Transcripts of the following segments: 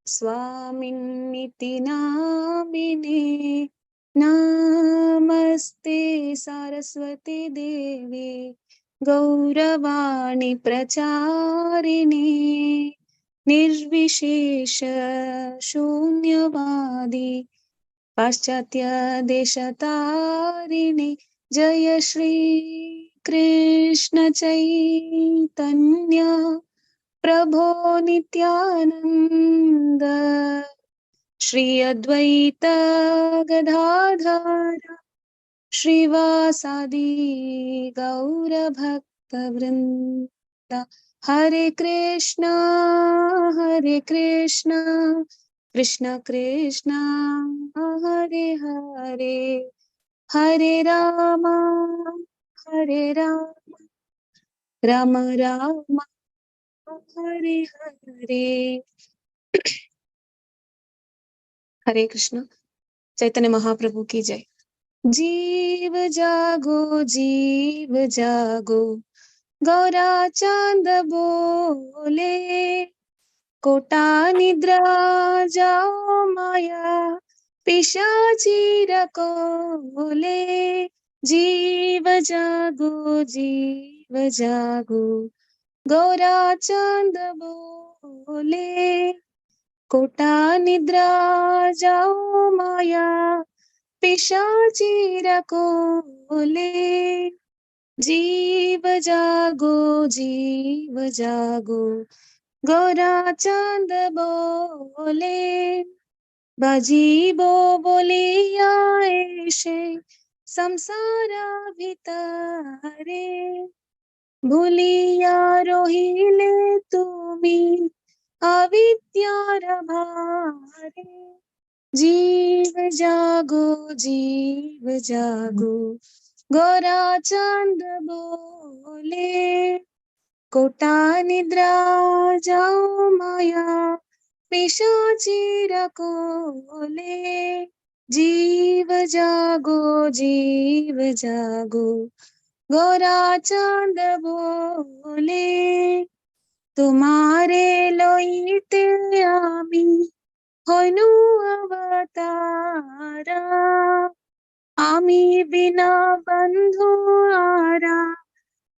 स्वामिन्निति नामिने नमस्ते सरस्वती देवी गौरवाणी प्रचारिणे निर्विशेष शून्यवादी पाश्चात्य देशतारिणे जय श्री कृष्ण चैतन्य प्रभो नित्यानंद श्री अद्वैत गदाधर श्रीवासादि गौर भक्त वृंद हरे कृष्णा कृष्ण कृष्ण हरे हरे हरे राम राम राम हरे हरे। हरे कृष्ण। चैतन्य महाप्रभु की जय। जीव जागो गौरा चांद बोले कोटा निद्रा जाओ माया पिशाची रकोले जीव जागो गौरा चांद बोले कोटा निद्रा जाओ माया पिशाची रकोले जीव जागो गौरा चांद बोले बाजी बोलिया ऐसे संसारा भितरे भूलिया रोहिले तुमी अविद्यार भारे जीव जागो गौरा चांद बोले कोटा निद्रा जाओ माया पिशाची रकोले जीव जागो गौरा चांद बोले तुम्हारे लोईते आमी होइनु अवतारा आमी बिना बंधु आरा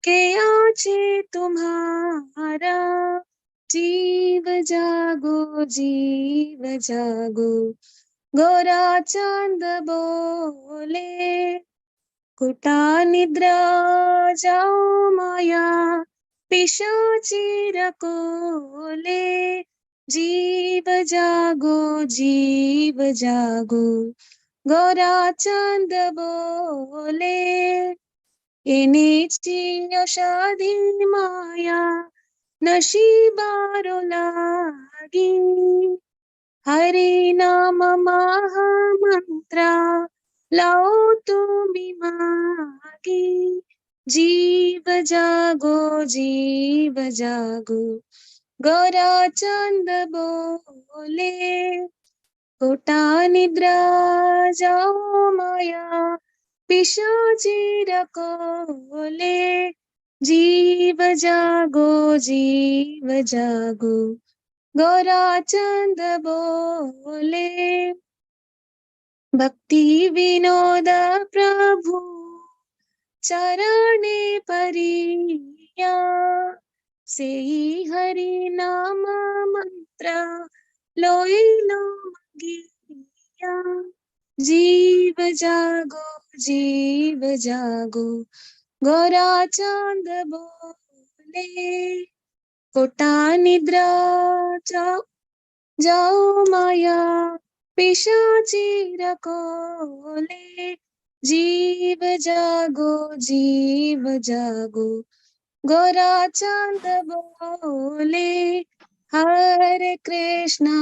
के आचे तुम्हारा जीव जागो गौरा चांद बोले कुटा निद्रा जाओ माया पिशाची रकोले जीव जागो गौरा चांद बोले एनेची औषधी माया नशीबारो लागी हरि नाम महामंत्रा लाओ तुमी मागी जीव जागो गौरा चांद बोले कोटा निद्रा जाओ माया पिशाची रकोले जीव जागो गौरा चांद बोले भक्ति विनोद प्रभु चरणे परिया सेई हरि नाम मंत्र लोइलो मगिया जीव जागो गौरा चांद बोले कोटा निद्रा जाओ माया पिशाची रकोले जीव जागो गौरा चांद बोले हरे Krishna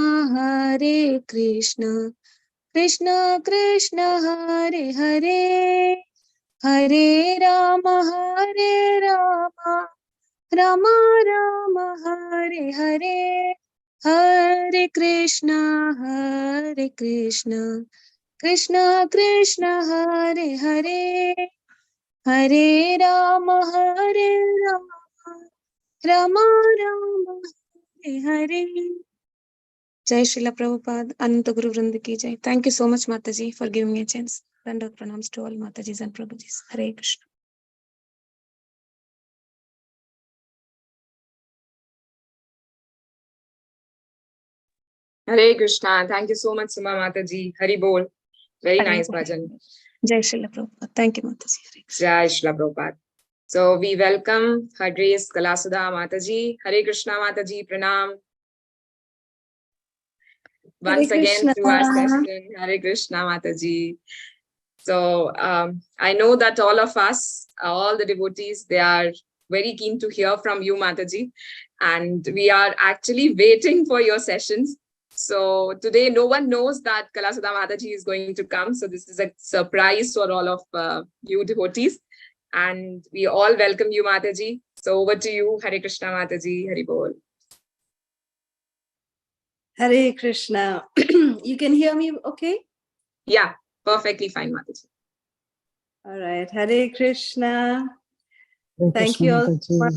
Krishna Krishna Hare Hare Hare Ram Ram Ram Hare Hare Hare Krishna Krishna Krishna Hare Hare Hare Ram Ram Ram Hare Hare Jai Srila Prabhupada, Ananta Guru Vrinda ki jai. Thank you so much, Mataji, for giving me a chance. Dandavat pranams to all Matajis and Prabhujis. Hare Krishna. Hare Krishna. Thank you so much, Suma Mataji. Hari Bol. Very Hare nice Bol. bhajan. Jai Srila Prabhupada. Thank you, Mataji. Hare Krishna. Jai Shla Prabhupada. So we welcome Her Grace Kalasudha Mataji. Hare Krishna Mataji. Pranam. Once again to our session. Hare Krishna Mataji. So I know that all of us, all the devotees, they are very keen to hear from you, Mataji. And we are actually waiting for your sessions. So today, no one knows that Kalasudha Mataji is going to come. So this is a surprise for all of you devotees. And we all welcome you, Mataji. So over to you, Hare Krishna Mataji, Hari Bol. Hare Krishna. You can hear me okay? Yeah, perfectly fine, Mataji. All right. Hare Krishna. Thank you all so much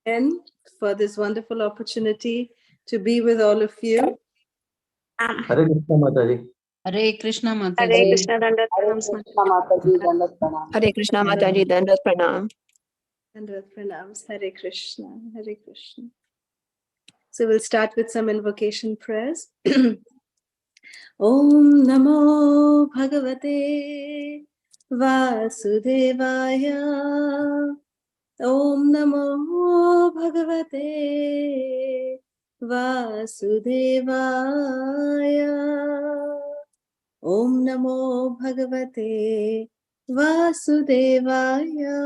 again for this wonderful opportunity to be with all of you. Hare Krishna Mataji. Hare Krishna Mataji. Hare Krishna, Dandavat pranams. Hare Krishna Mataji, Dandavat Pranam. Dandavat pranams. Hare Krishna. Hare Krishna. So we'll start with some invocation prayers. Om Namo Bhagavate Vasudevaya. Om Namo Bhagavate Vasudevaya. Om Namo Bhagavate Vasudevaya.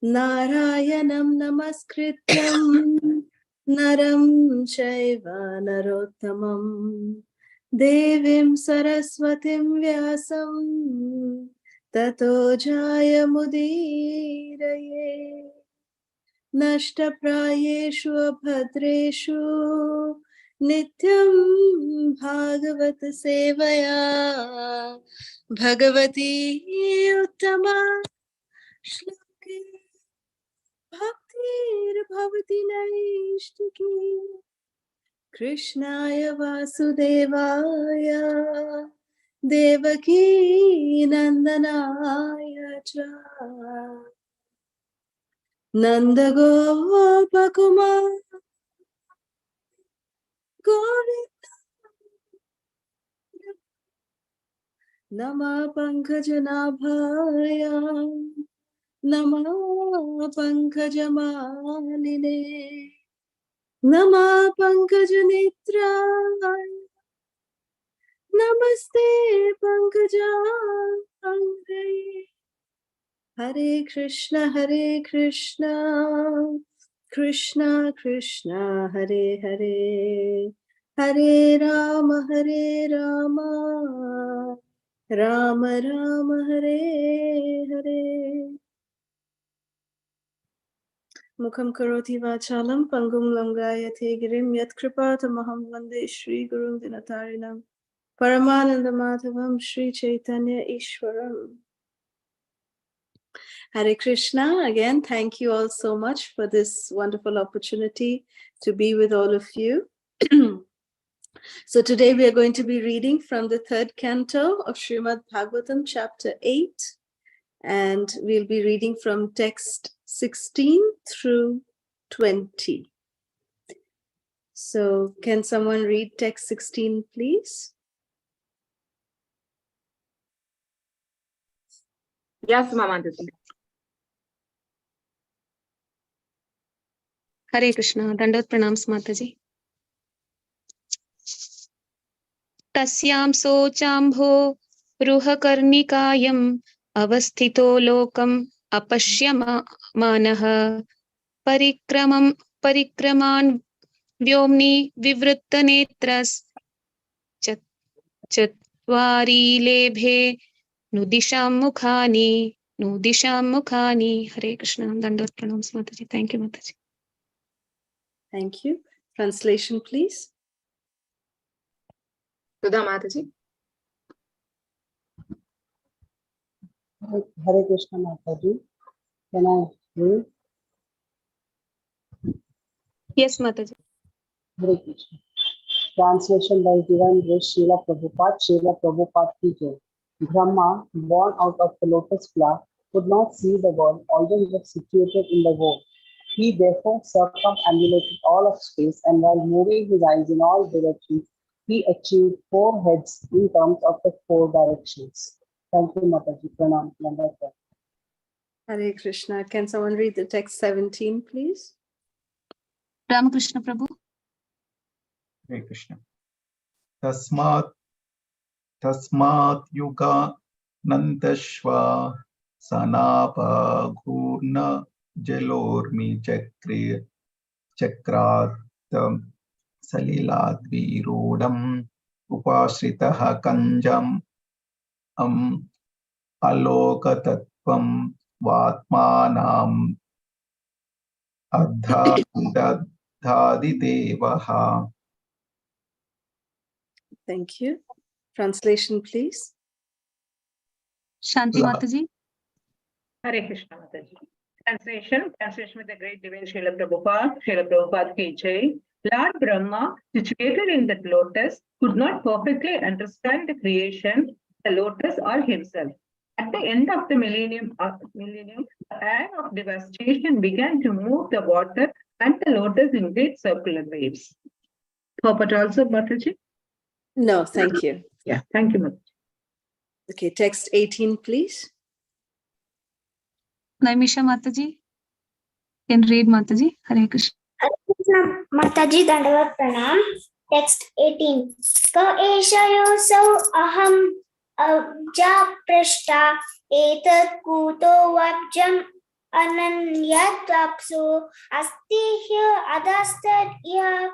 Narayanam Namaskrityam Naram Chaiva Narottamam Devim Saraswatim Vyasam Tato Jaya Mudiraye. Nashtaprayeshu abhadreshu Nityam Bhagavat Sevaya Bhagavati Uttama Shloke Bhaktir Bhavati Naishtiki Krishnaya Vasudevaya Devaki Nandanaya Cha Nanda Gopakuma Govinda Nama Pankajanabhaya Nama Pankajamaline Nama Pankajanitra Namaste Pankajangre. Hare Krishna, Krishna Krishna, Hare Hare, Hare Rama, Rama Rama, Hare Hare. Mukham karoti vachalam, pangum langayate girim, yat kripatamaham vande Shri Gurum Dinatarinam, Paramananda Madhavam, Shri Chaitanya Ishwaram. Hare Krishna. Again, thank you all so much for this wonderful opportunity to be with all of you. So today we are going to be reading from the third canto of Shrimad Bhagavatam, chapter 8, and we'll be reading from text 16 through 20. So can someone read text 16, please? Yes, Mama Mataji. Hare Krishna, Dandavat pranams, Mataji. Tasyam sochambho ruhakarnikayam avasthito lokam apashyamanah parikraman vyomni vivrittanetras chatvari lebhe nudisham mukhani. Hare Krishna, Dandavat pranams, Mataji. Thank you, Mataji. Thank you. Translation, please. Sudha Mataji. Hare Krishna Mataji. Can I read? Yes, Mataji. Hare Krishna. Translation by Divine Grace Srila Prabhupada ki jai. Brahma, born out of the lotus flower, could not see the world, although he was situated in the world. He therefore circumambulated all of space, and while moving his eyes in all directions, he achieved 4 heads in terms of the 4 directions. Thank you, Mataji. Pranam. Namaskar. Hare Krishna. Can someone read the text 17, please? Ramakrishna Prabhu. Hare Krishna. Tasmat yuga nantashva sanapa ghurna jalormi chakrat saliladvirodam upashritaha kanjam alokatatvam vatmanam adhadevaha. Thank you. Translation, please. Shanti Mataji. Hare Krishna Mataji. Translation with the great divine Srila Prabhupada ki jai. Lord Brahma, situated in that lotus, could not perfectly understand the creation, the lotus or himself. At the end of the millennium, the air of devastation began to move the water and the lotus in great circular waves. Purport also, Mataji? No, thank you. Yeah, thank you, Mataji. Okay, text 18, please. Naimisha Mataji. Can read Mataji. Hare Krishna. Hare Krishna Mataji Dandavat Pranam. Text 18. Ka eshayo aham abja prashta etat kuto vabjam ananyat apso asti here adastat ya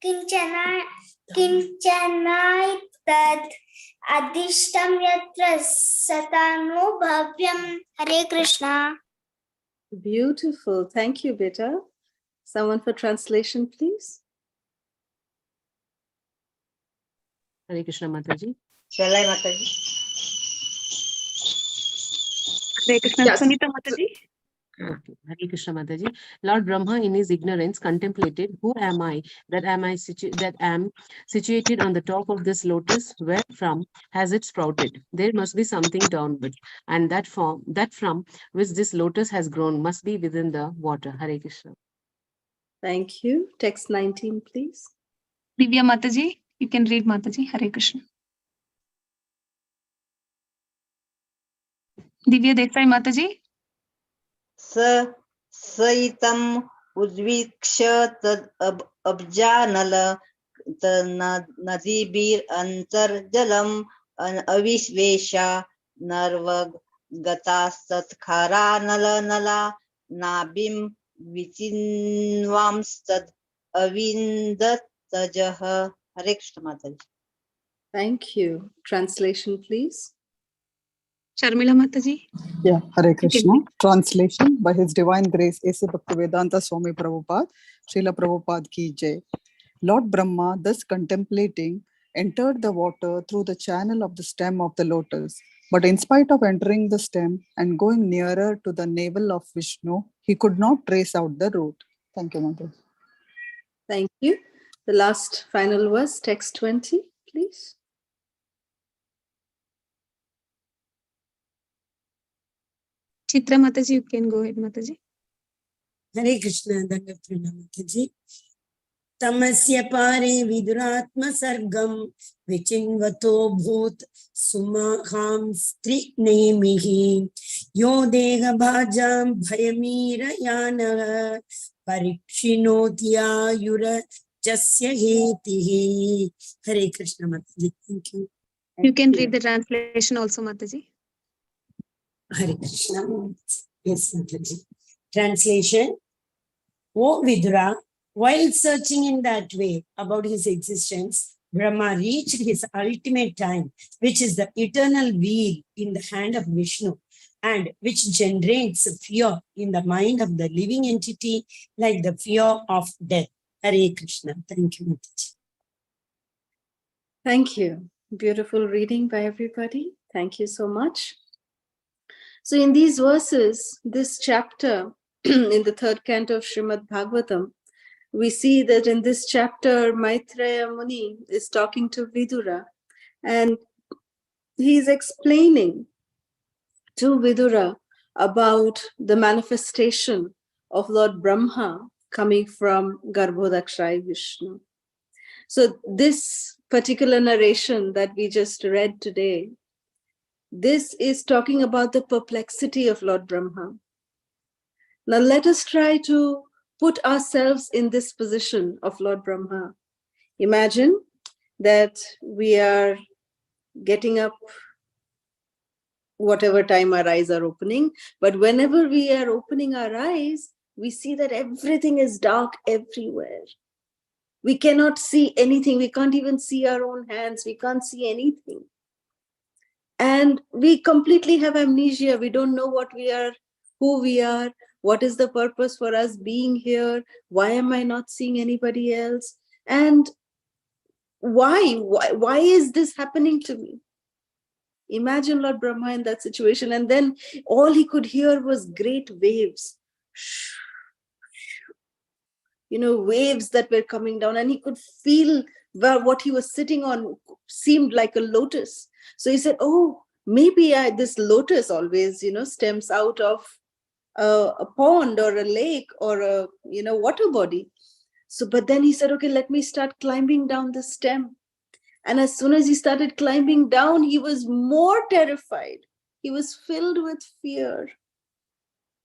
kinchana tad adishtam yatra satanu bhavyam. Hare Krishna. Beautiful. Thank you, Beta. Someone for translation, please. Hare Krishna Mataji. Shall I, Mataji? Hare Krishna. Yes. Sunita Mataji. Okay. Hare Krishna Mataji. Lord Brahma, in his ignorance, contemplated, who am I that am situated on the top of this lotus? Where from has it sprouted? There must be something downward, and that from which this lotus has grown must be within the water. Hare Krishna. Thank you. Text 19, please. Divya Mataji. You can read Mataji. Hare Krishna. Divya Desai Mataji. Saitam udviksha tad abjanala nadibir antarjalam avisvesha narvag gatastat khara nala nabim vichinvamstad avindat tajah. Hare Krishna Mataji. Thank you. Translation, please. Sharmila Mataji. Yeah, Hare Krishna. Translation by His Divine Grace A.C. Bhaktivedanta Swami Prabhupada, Srila Prabhupada ki jai. Lord Brahma, thus contemplating, entered the water through the channel of the stem of the lotus. But in spite of entering the stem and going nearer to the navel of Vishnu, he could not trace out the root. Thank you, Mother. Thank you. The last final verse, text 20, please. Chitra Mataji, you can go ahead, Mataji. Hare Krishna, Dandavat Pranam Mataji. Tamasya pare viduratma sargam vichinvato bhut sumaham stri nemihi yo dega bhajam bhayamira yana parikshinotiya yura jasya hetihi. Hare Krishna Mataji. Thank you. You can read the translation also, Mataji. Hare Krishna. Yes, Mataji. Translation. O Vidura, while searching in that way about his existence, Brahma reached his ultimate time, which is the eternal wheel in the hand of Vishnu, and which generates fear in the mind of the living entity, like the fear of death. Hare Krishna. Thank you, Mataji. Thank you. Beautiful reading by everybody. Thank you so much. So in these verses, this chapter in the third canto of Shrimad Bhagavatam we see that in this chapter, Maitreya Muni is talking to Vidura, and he's explaining to Vidura about the manifestation of Lord Brahma coming from Garbhodakshai Vishnu. So this particular narration that we just read today, this is talking about the perplexity of Lord Brahma. Now let us try to put ourselves in this position of Lord Brahma. Imagine that we are getting up whatever time our eyes are opening, but whenever we are opening our eyes, we see that everything is dark everywhere. We cannot see anything. We can't even see our own hands. We can't see anything. And we completely have amnesia. We don't know what we are, who we are, what is the purpose for us being here, why am I not seeing anybody else, and why is this happening to me? Imagine Lord Brahma in that situation, and then all he could hear was great waves. Waves that were coming down, and he could feel where what he was sitting on seemed like a lotus. So he said, oh, maybe this lotus always, stems out of a pond or a lake or a, water body. So, but then he said, okay, let me start climbing down the stem. And as soon as he started climbing down, he was more terrified. He was filled with fear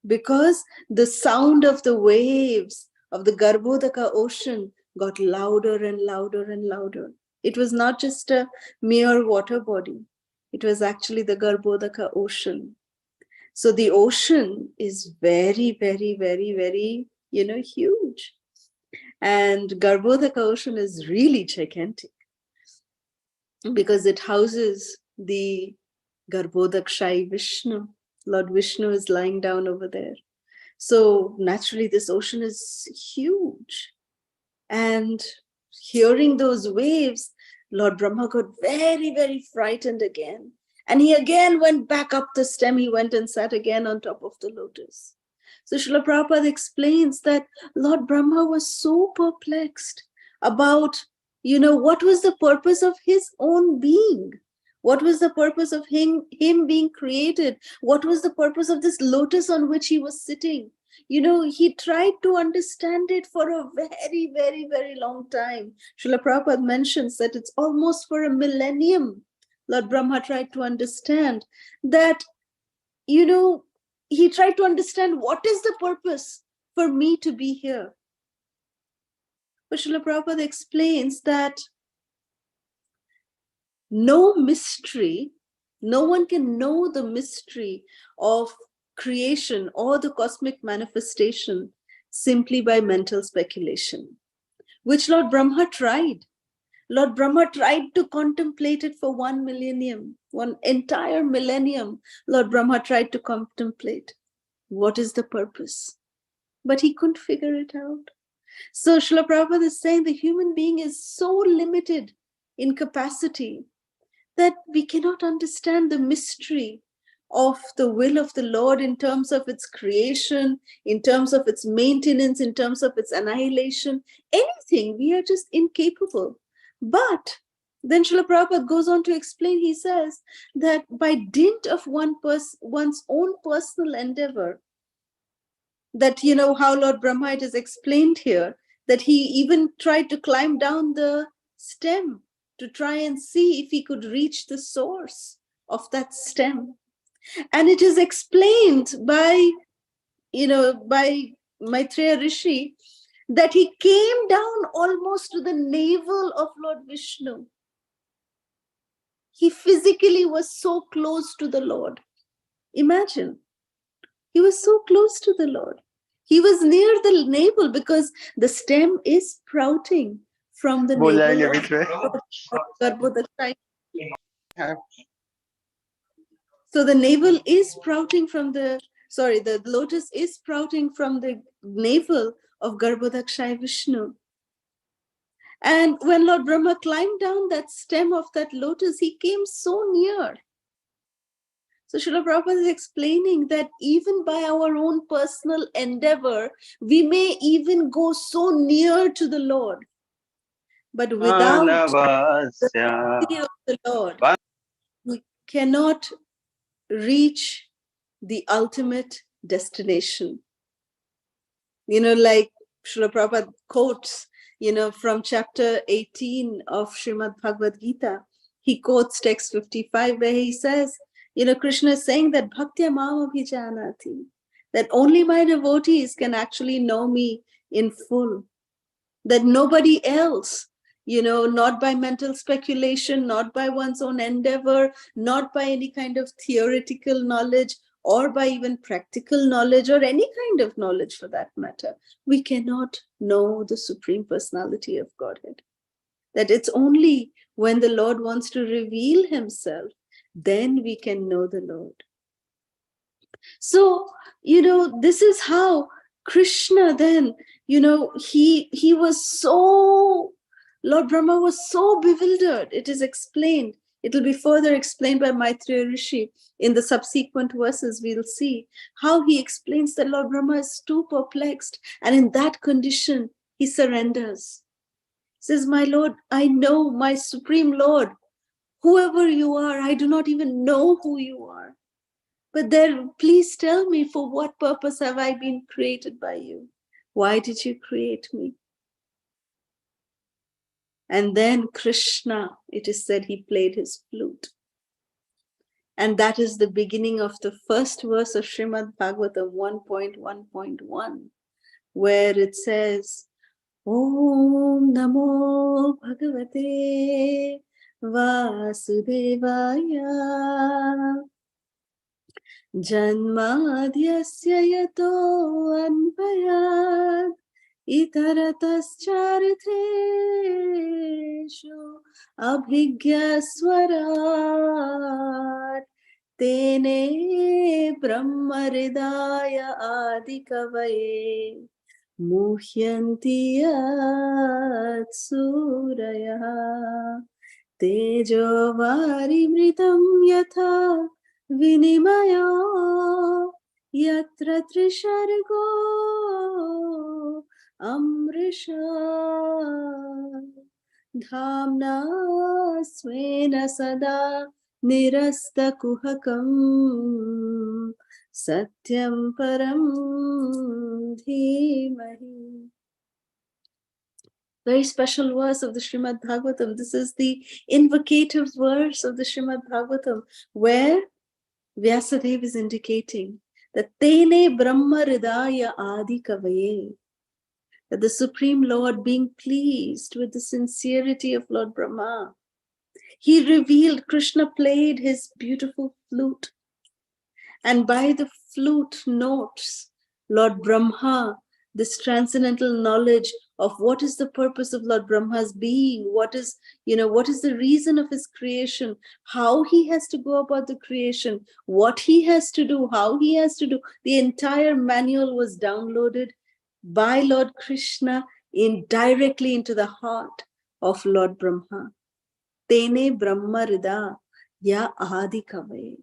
because the sound of the waves of the Garbhodaka ocean got louder and louder and louder. It was not just a mere water body. It was actually the Garbhodaka ocean. So the ocean is very, very, very, very, huge. And Garbhodaka ocean is really gigantic because it houses the Garbhodakshai Vishnu. Lord Vishnu is lying down over there. So naturally, this ocean is huge. And hearing those waves, Lord Brahma got very, very frightened again. And he again went back up the stem. He went and sat again on top of the lotus. So Srila Prabhupada explains that Lord Brahma was so perplexed about, what was the purpose of his own being? What was the purpose of him being created? What was the purpose of this lotus on which he was sitting? He tried to understand it for a very, very, very long time. Srila Prabhupada mentions that it's almost for a millennium. Lord Brahma tried to understand that, he tried to understand what is the purpose for me to be here. But Srila Prabhupada explains that no mystery, no one can know the mystery of creation or the cosmic manifestation simply by mental speculation, which Lord Brahma tried. Lord Brahma tried to contemplate it for 1 millennium, one entire millennium. Lord Brahma tried to contemplate what is the purpose, but he couldn't figure it out. So Srila Prabhupada is saying the human being is so limited in capacity that we cannot understand the mystery of the will of the Lord in terms of its creation, in terms of its maintenance, in terms of its annihilation, anything. We are just incapable. But then Srila Prabhupada goes on to explain, he says that by dint of one's own personal endeavor, that, how Lord Brahma, it is explained here, that he even tried to climb down the stem to try and see if he could reach the source of that stem. And it is explained by Maitreya Rishi that he came down almost to the navel of Lord Vishnu. He physically was so close to the Lord. Imagine, he was so close to the Lord. He was near the navel because the stem is sprouting from the navel of Garbhodakshai. So the navel is sprouting from the lotus is sprouting from the navel of Garbhodakshai Vishnu. And when Lord Brahma climbed down that stem of that lotus, he came so near. So Srila Prabhupada is explaining that even by our own personal endeavor, we may even go so near to the Lord. But without the mercy of the Lord, we cannot reach the ultimate destination. Like Srila Prabhupada quotes, from chapter 18 of Shrimad Bhagavad Gita, he quotes text 55 where he says, Krishna is saying that Bhaktya Mam Abhijanati, that only my devotees can actually know me in full, that nobody else, not by mental speculation, not by one's own endeavor, not by any kind of theoretical knowledge, or by even practical knowledge, or any kind of knowledge for that matter, we cannot know the Supreme Personality of Godhead. That it's only when the Lord wants to reveal himself, then we can know the Lord. So, this is how Krishna then, he was so, Lord Brahma was so bewildered. It is explained. It will be further explained by Maitreya Rishi in the subsequent verses. We'll see how he explains that Lord Brahma is too perplexed. And in that condition, he surrenders. He says, my Lord, I know, my Supreme Lord, whoever you are, I do not even know who you are. But then please tell me, for what purpose have I been created by you? Why did you create me? And then Krishna, it is said, he played his flute. And that is the beginning of the first verse of Shrimad Bhagavatam 1.1.1, where it says, Om Namo Bhagavate Vasudevaya Janmadhyasya yato anvayad itarataschariteshu abhigyaswarat tene brahmaridaya adikavaye muhyanti yat suraya tejo varimritam yatha Vinimaya yatra trishargo amrisha dhamna svena sada nirasta kuhakam satyam param dhimahi. Very special verse of the Shrimad Bhagavatam. This is the invocative verse of the Shrimad Bhagavatam, where Vyasadeva is indicating that Tene Brahma Hridaya Adi Kavaye, that the Supreme Lord, being pleased with the sincerity of Lord Brahma, he revealed, Krishna played his beautiful flute. And by the flute notes, Lord Brahma, this transcendental knowledge of what is the purpose of Lord Brahma's being, what is the reason of his creation, how he has to go about the creation, what he has to do, how he has to do. The entire manual was downloaded by Lord Krishna directly into the heart of Lord Brahma. Tene Brahma Rida Ya Adi Kavaye.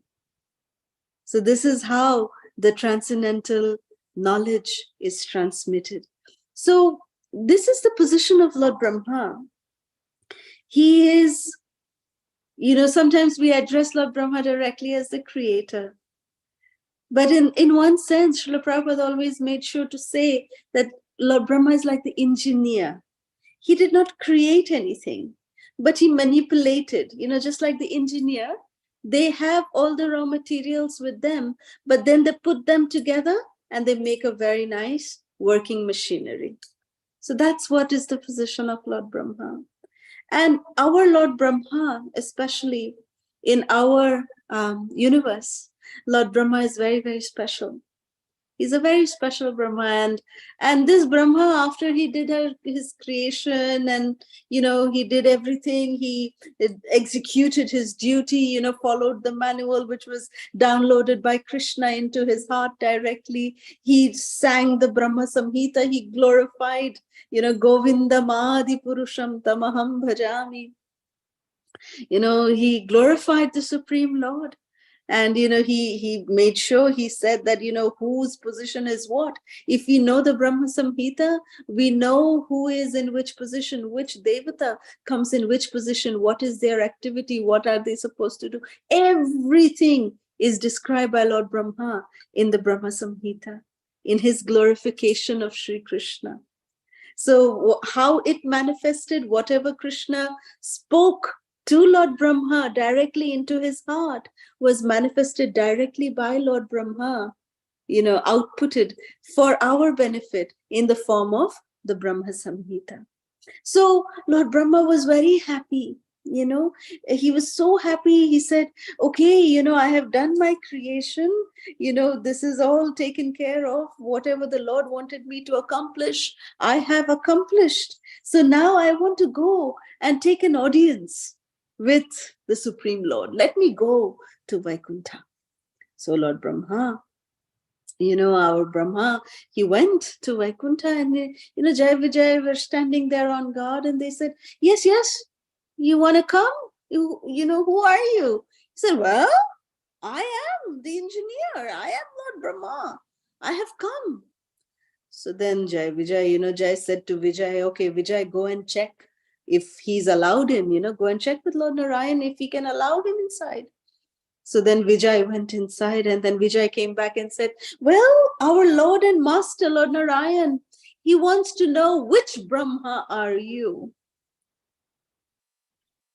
So this is how the transcendental knowledge is transmitted. So this is the position of Lord Brahma. He is, sometimes we address Lord Brahma directly as the creator. But in one sense, Srila Prabhupada always made sure to say that Lord Brahma is like the engineer. He did not create anything, but he manipulated, just like the engineer. They have all the raw materials with them, but then they put them together and they make a very nice working machinery. So that's what is the position of Lord Brahma. And our Lord Brahma, especially in our universe, Lord Brahma is very, very special. He's a very special Brahma, and this Brahma, after he did his creation and he did everything, he executed his duty, followed the manual which was downloaded by Krishna into his heart directly. He sang the Brahma Samhita, he glorified, Govindam Adi Purusham Tamaham Bhajami. He glorified the Supreme Lord. And, he made sure he said that, whose position is what. If we know the Brahma Samhita, we know who is in which position, which Devata comes in which position, what is their activity, what are they supposed to do. Everything is described by Lord Brahma in the Brahma Samhita, in his glorification of Sri Krishna. So how it manifested, whatever Krishna spoke to Lord Brahma directly into his heart was manifested directly by Lord Brahma, outputted for our benefit in the form of the Brahma Samhita. So Lord Brahma was very happy. He was so happy. He said, okay, I have done my creation. This is all taken care of. Whatever the Lord wanted me to accomplish, I have accomplished. So now I want to go and take an audience with the Supreme Lord. Let me go to Vaikuntha. So Lord Brahma, our Brahma, he went to Vaikuntha, and Jai Vijay were standing there on guard, and they said, yes, you want to come? Who are you? He said, well, I am the engineer. I am Lord Brahma. I have come. So then Jai Vijay, Jai said to Vijay, okay, Vijay, go and check if he's allowed in, go and check with Lord Narayan if he can allow him inside. So then Vijay went inside, and then Vijay came back and said, well, our Lord and Master, Lord Narayan, he wants to know which Brahma are you?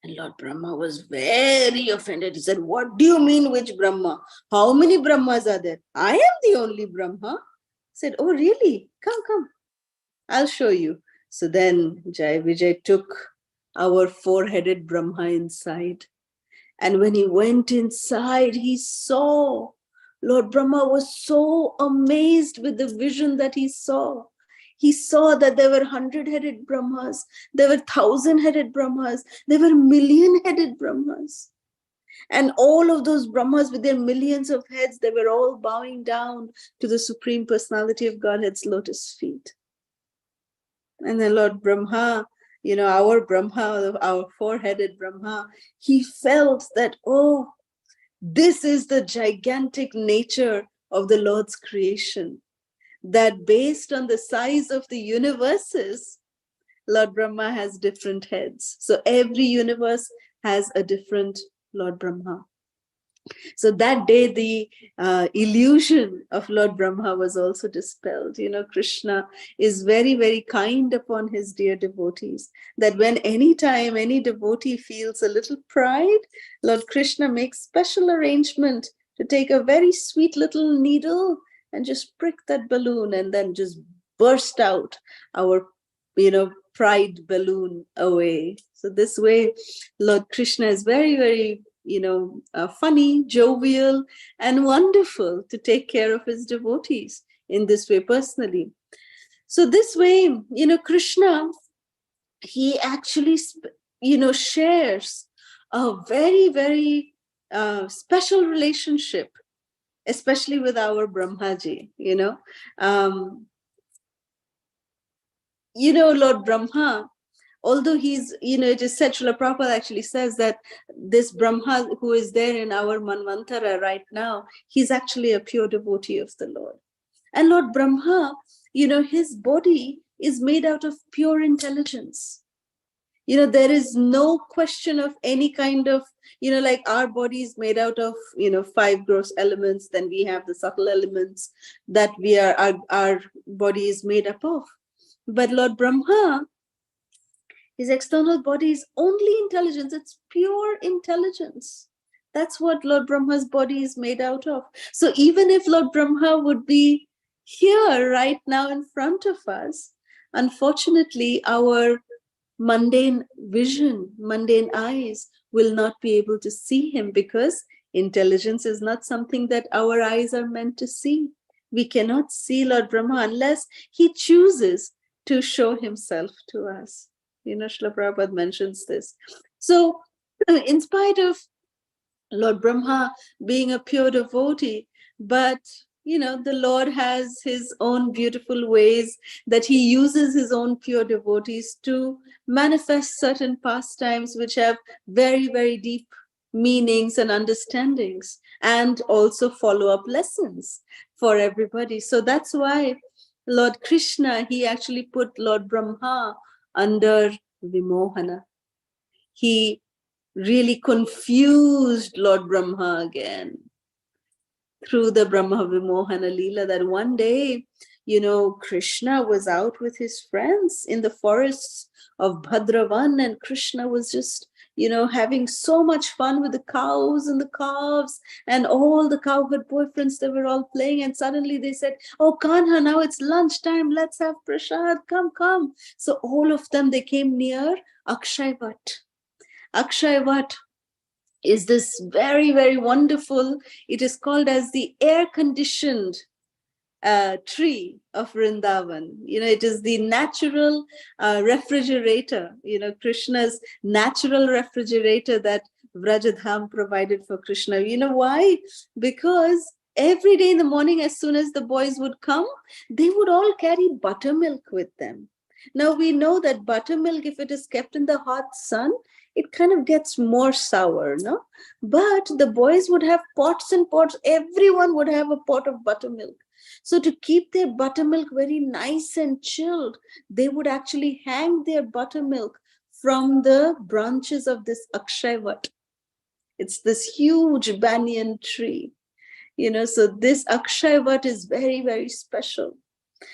And Lord Brahma was very offended. He said, what do you mean which Brahma? How many Brahmas are there? I am the only Brahma. He said, oh really? Come. I'll show you. So then Jai Vijay took our four-headed Brahma inside. And when he went inside, he saw, Lord Brahma was so amazed with the vision that he saw. He saw that there were 100-headed Brahmas, there were 1,000-headed Brahmas, there were million-headed Brahmas. And all of those Brahmas with their millions of heads, they were all bowing down to the Supreme Personality of Godhead's lotus feet. And then Lord Brahma, our Brahma, our four-headed Brahma, he felt that, oh, this is the gigantic nature of the Lord's creation. That based on the size of the universes, Lord Brahma has different heads. So every universe has a different Lord Brahma. So that day, the illusion of Lord Brahma was also dispelled. Krishna is very, very kind upon his dear devotees, that when anytime any devotee feels a little pride, Lord Krishna makes special arrangement to take a very sweet little needle and just prick that balloon and then just burst out our, pride balloon away. So this way, Lord Krishna is very, very funny, jovial, and wonderful to take care of his devotees in this way personally. So this way, Krishna, he actually, shares a very, very special relationship, especially with our Brahmaji, Lord Brahma, although he's, it is said, Srila Prabhupada actually says that this Brahma who is there in our Manvantara right now, he's actually a pure devotee of the Lord. And Lord Brahma, his body is made out of pure intelligence. There is no question of any kind of, like our body is made out of, 5 gross elements, then we have the subtle elements that our body is made up of. But Lord Brahma, his external body is only intelligence. It's pure intelligence. That's what Lord Brahma's body is made out of. So even if Lord Brahma would be here right now in front of us, unfortunately, our mundane vision, mundane eyes will not be able to see him, because intelligence is not something that our eyes are meant to see. We cannot see Lord Brahma unless he chooses to show himself to us. Srila Prabhupada mentions this. So in spite of Lord Brahma being a pure devotee, but the Lord has his own beautiful ways that he uses his own pure devotees to manifest certain pastimes which have very, very deep meanings and understandings. and also follow-up lessons for everybody. So that's why Lord Krishna, he actually put Lord Brahma under Vimohana. He really confused Lord Brahma again through the Brahma Vimohana Leela, that one day, Krishna was out with his friends in the forests of Bhadravan, and Krishna was just, having so much fun with the cows and the calves and all the cowherd boyfriends. They were all playing, and suddenly they said, "Oh, Kanha, now it's lunchtime. Let's have prasad. Come." So all of them, they came near Akshayvat. Akshayvat is this very, very wonderful, it is called as the air-conditioned tree of Vrindavan. It is the natural refrigerator, Krishna's natural refrigerator that Vrajadham provided for Krishna. Why? Because every day in the morning, as soon as the boys would come, they would all carry buttermilk with them. Now we know that buttermilk, if it is kept in the hot sun, it kind of gets more sour, no? But the boys would have pots and pots. Everyone would have a pot of buttermilk. So to keep their buttermilk very nice and chilled, they would actually hang their buttermilk from the branches of this Akshayvat. It's this huge banyan tree. So this Akshayvat is very, very special.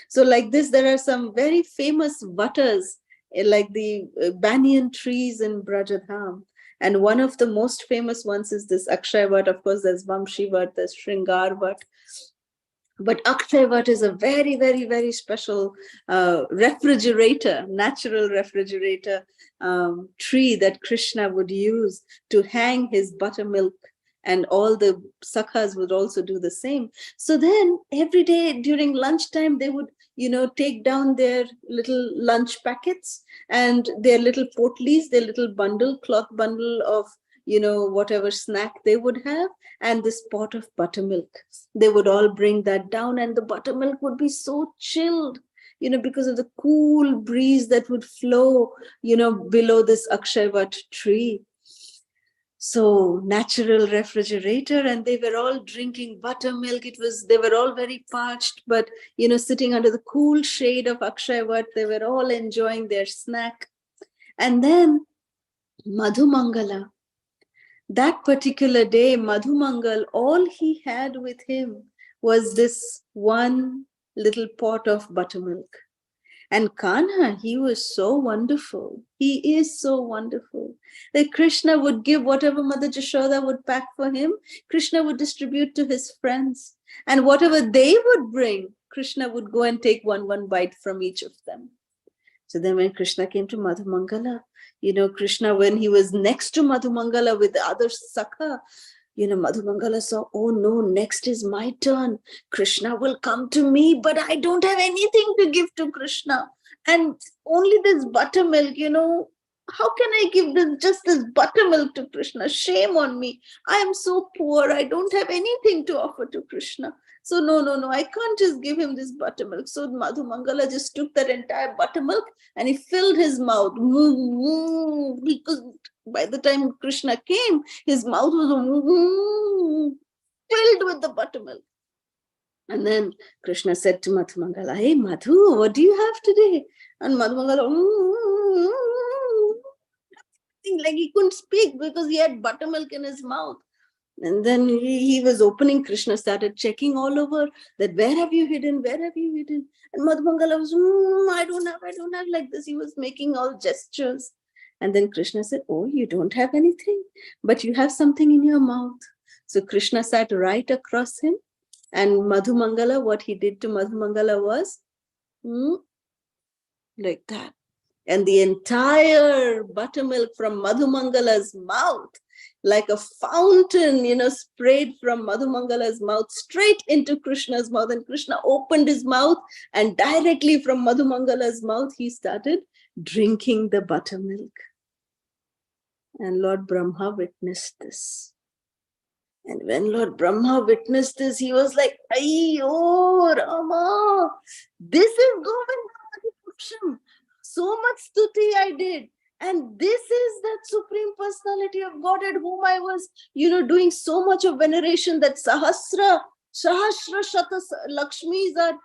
So like this, there are some very famous vatas, like the banyan trees in Brajadham. And one of the most famous ones is this Akshayvat. Of course, there's Vamshivat, there's Shringarvat. But Akshayvat is a very, very, very special refrigerator, natural refrigerator tree that Krishna would use to hang his buttermilk. And all the sakhas would also do the same. So then every day during lunchtime, they would, take down their little lunch packets and their little potlis, their little cloth bundle of, whatever snack they would have, and this pot of buttermilk. They would all bring that down, and the buttermilk would be so chilled, because of the cool breeze that would flow, below this Akshayvat tree. So natural refrigerator, and they were all drinking buttermilk. They were all very parched, but sitting under the cool shade of Akshayvat, they were all enjoying their snack. And then Madhumangala, that particular day, Madhumangal, all he had with him was this one little pot of buttermilk. And Kanha, he was so wonderful. He is so wonderful that Krishna would give whatever Mother Jashoda would pack for him, Krishna would distribute to his friends. And whatever they would bring, Krishna would go and take one bite from each of them. So then when Krishna came to Madhumangala, Krishna, when he was next to Madhumangala with the other Sakha, Madhumangala saw, oh no, next is my turn. Krishna will come to me, but I don't have anything to give to Krishna. And only this buttermilk, how can I give just this buttermilk to Krishna? Shame on me. I am so poor. I don't have anything to offer to Krishna. So no, I can't just give him this buttermilk. So Madhumangala just took that entire buttermilk and he filled his mouth. Because by the time Krishna came, his mouth was filled with the buttermilk. And then Krishna said to Madhumangala, hey Madhu, what do you have today? And Madhumangala, like he couldn't speak because he had buttermilk in his mouth. And then he was opening, Krishna started checking all over that, where have you hidden? And Madhumangala was, I don't have, like this. He was making all gestures. And then Krishna said, oh, you don't have anything, but you have something in your mouth. So Krishna sat right across him. And Madhumangala, what he did to Madhumangala was like that. And the entire buttermilk from Madhumangala's mouth, like a fountain, sprayed from Madhumangala's mouth straight into Krishna's mouth. And Krishna opened his mouth, and directly from Madhumangala's mouth, he started drinking the buttermilk. And Lord Brahma witnessed this. And when Lord Brahma witnessed this, he was like, Ayyo, Rama, this is Govinda. So much stuti I did. And this is that Supreme Personality of Godhead whom I was, doing so much of veneration, that Sahasra Shata Lakshmis are,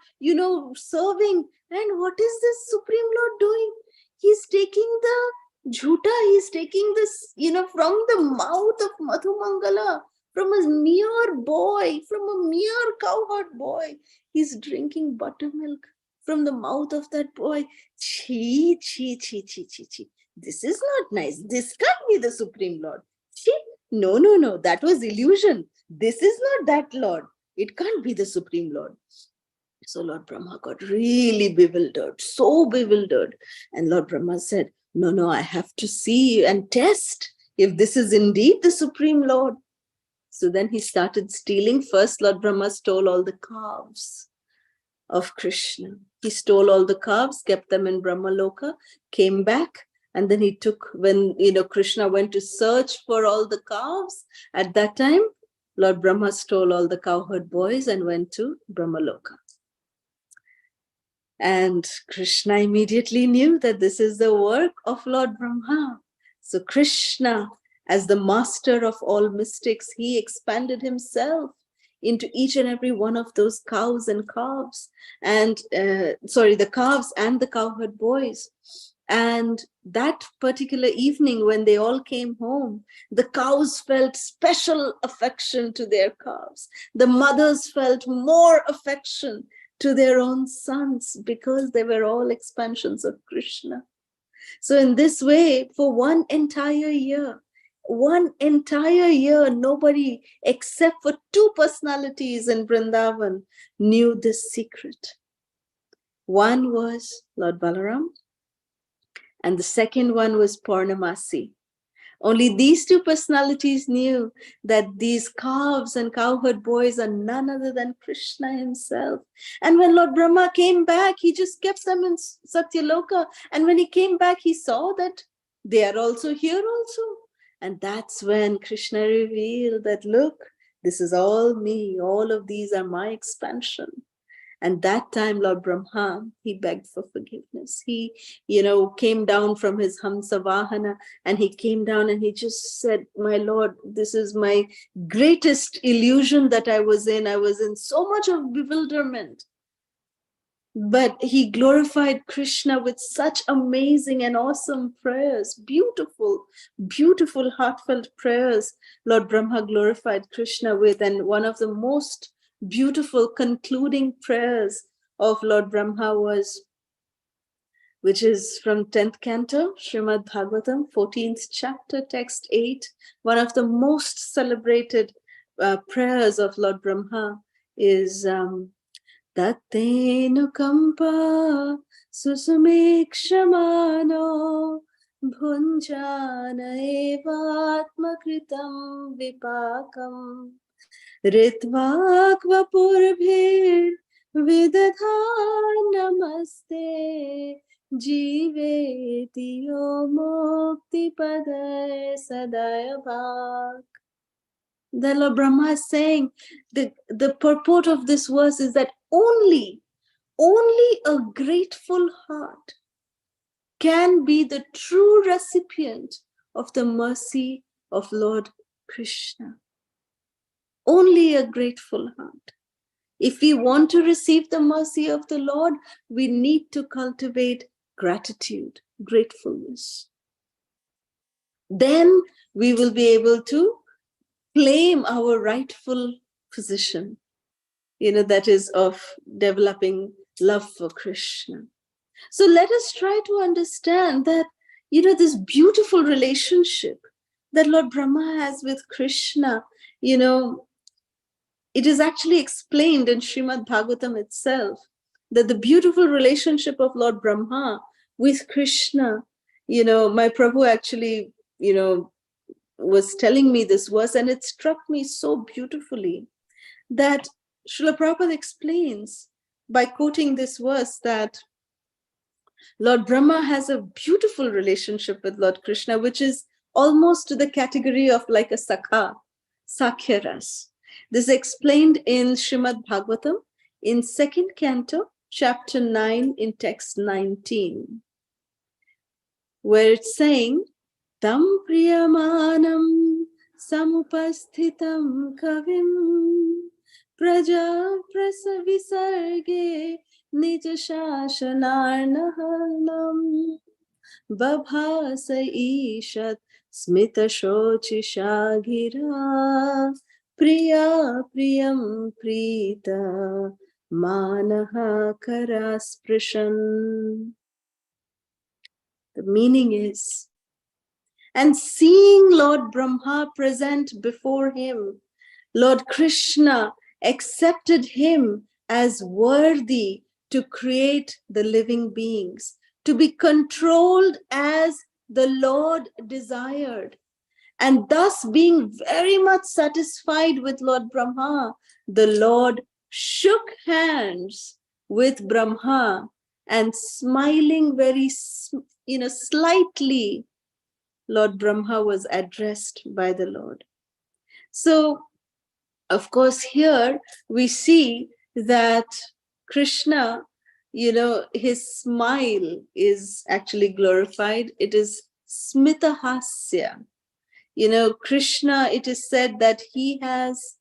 serving. And what is this Supreme Lord doing? He's taking the jhuta, he's taking this, from the mouth of Madhumangala, from a mere boy, from a mere cowherd boy. He's drinking buttermilk from the mouth of that boy. Chi, chi, chi, chi, chi, chi. This is not nice. This can't be the Supreme Lord. Chi? No. That was illusion. This is not that Lord. It can't be the Supreme Lord. So Lord Brahma got really bewildered, so bewildered. And Lord Brahma said, no, I have to see and test if this is indeed the Supreme Lord. So then he started stealing. First, Lord Brahma stole all the calves of Krishna. He stole all the calves, kept them in Brahmaloka, came back, and then he took, when Krishna went to search for all the calves, at that time, Lord Brahma stole all the cowherd boys and went to Brahmaloka. And Krishna immediately knew that this is the work of Lord Brahma. So Krishna, as the master of all mystics, he expanded himself into each and every one of those cows and calves, and the calves and the cowherd boys. And that particular evening, when they all came home, the cows felt special affection to their calves. The mothers felt more affection to their own sons, because they were all expansions of Krishna. So in this way, for one entire year, nobody except for two personalities in Vrindavan knew this secret. One was Lord Balaram, and the second one was Purnamasi. Only these two personalities knew that these calves and cowherd boys are none other than Krishna himself. And when Lord Brahma came back, he just kept them in Satyaloka. And when he came back, he saw that they are also here also. And that's when Krishna revealed that, look, this is all me. All of these are my expansion. And that time, Lord Brahma, he begged for forgiveness. He, came down from his Hamsa Vahana, and he came down and he just said, my Lord, this is my greatest illusion that I was in. I was in so much of bewilderment. But he glorified Krishna with such amazing and awesome prayers, beautiful, beautiful, heartfelt prayers. Lord Brahma glorified Krishna with, and one of the most beautiful concluding prayers of Lord Brahma was, which is from 10th canto, Shrimad Bhagavatam, 14th chapter, text 8, one of the most celebrated prayers of Lord Brahma is Tattenu kampa susumekshamano bhunjana evatmakritam vipakam Ritvakva purvir vidadhan namaste jiveti yo mukti padai sadayavak. The Lord Brahma is saying the purport of this verse is that only a grateful heart can be the true recipient of the mercy of Lord Krishna. Only a grateful heart. If we want to receive the mercy of the Lord, we need to cultivate gratitude, gratefulness. Then we will be able to claim our rightful position, that is of developing love for Krishna. So let us try to understand that, this beautiful relationship that Lord Brahma has with Krishna, it is actually explained in Shrimad Bhagavatam itself, that the beautiful relationship of Lord Brahma with Krishna, my Prabhu actually, was telling me this verse, and it struck me so beautifully that Srila Prabhupada explains by quoting this verse that Lord Brahma has a beautiful relationship with Lord Krishna, which is almost to the category of like a sakha, sakhya ras. This is explained in Shrimad Bhagavatam in 2nd canto, chapter 9, in text 19. where it's saying, Tam priyamanam samupasthitam kavim praja prasavisarge nija shashanarnahanam babhasa ishat smita shochisha gira priya priyam prita manaha karasprashan. The meaning is, and seeing Lord Brahma present before him, Lord Krishna accepted him as worthy to create the living beings, to be controlled as the Lord desired. And thus, being very much satisfied with Lord Brahma, the Lord shook hands with Brahma and smiling very, slightly, Lord Brahma was addressed by the Lord. So, of course, here we see that Krishna, his smile is actually glorified. It is smitahasya. Krishna, it is said that he has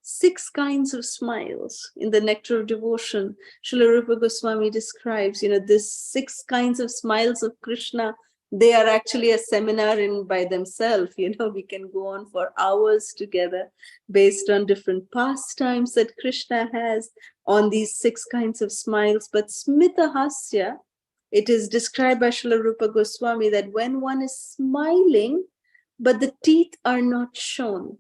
6 kinds of smiles. In the Nectar of Devotion, Srila Rupa Goswami describes, this 6 kinds of smiles of Krishna. They are actually a seminar in by themselves. We can go on for hours together based on different pastimes that Krishna has on these 6 kinds of smiles. But smitahasya, it is described by Srila Rupa Goswami that when one is smiling, but the teeth are not shown,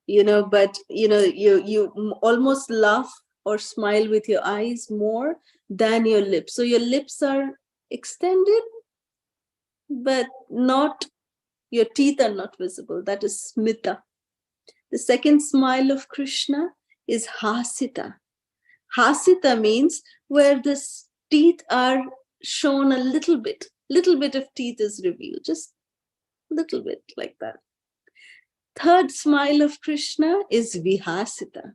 but you almost laugh or smile with your eyes more than your lips. So your lips are extended, but not, your teeth are not visible. That is smita. The second smile of Krishna is hasita. Hasita means where the teeth are shown a little bit of teeth is revealed, just a little bit like that. Third smile of Krishna is vihasita.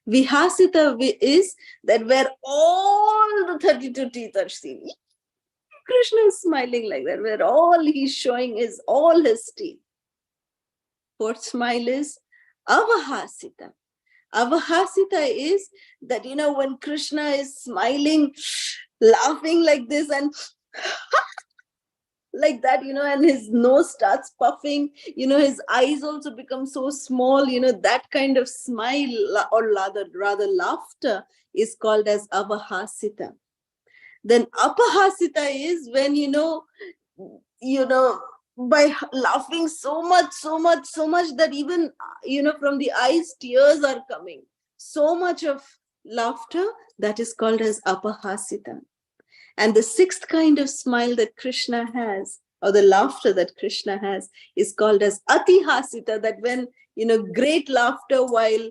Vihasita is that where all the 32 teeth are seen. Krishna is smiling like that, where all he's showing is all his teeth. Fourth smile is avahasita. Avahasita is that, when Krishna is smiling, laughing like this and like that, and his nose starts puffing, his eyes also become so small, that kind of smile or rather laughter is called as avahasita. Then apahasita is when, by laughing so much that even, from the eyes, tears are coming. So much of laughter, that is called as apahasita. And the 6th kind of smile that Krishna has, or the laughter that Krishna has, is called as atihasita, that when, great laughter while,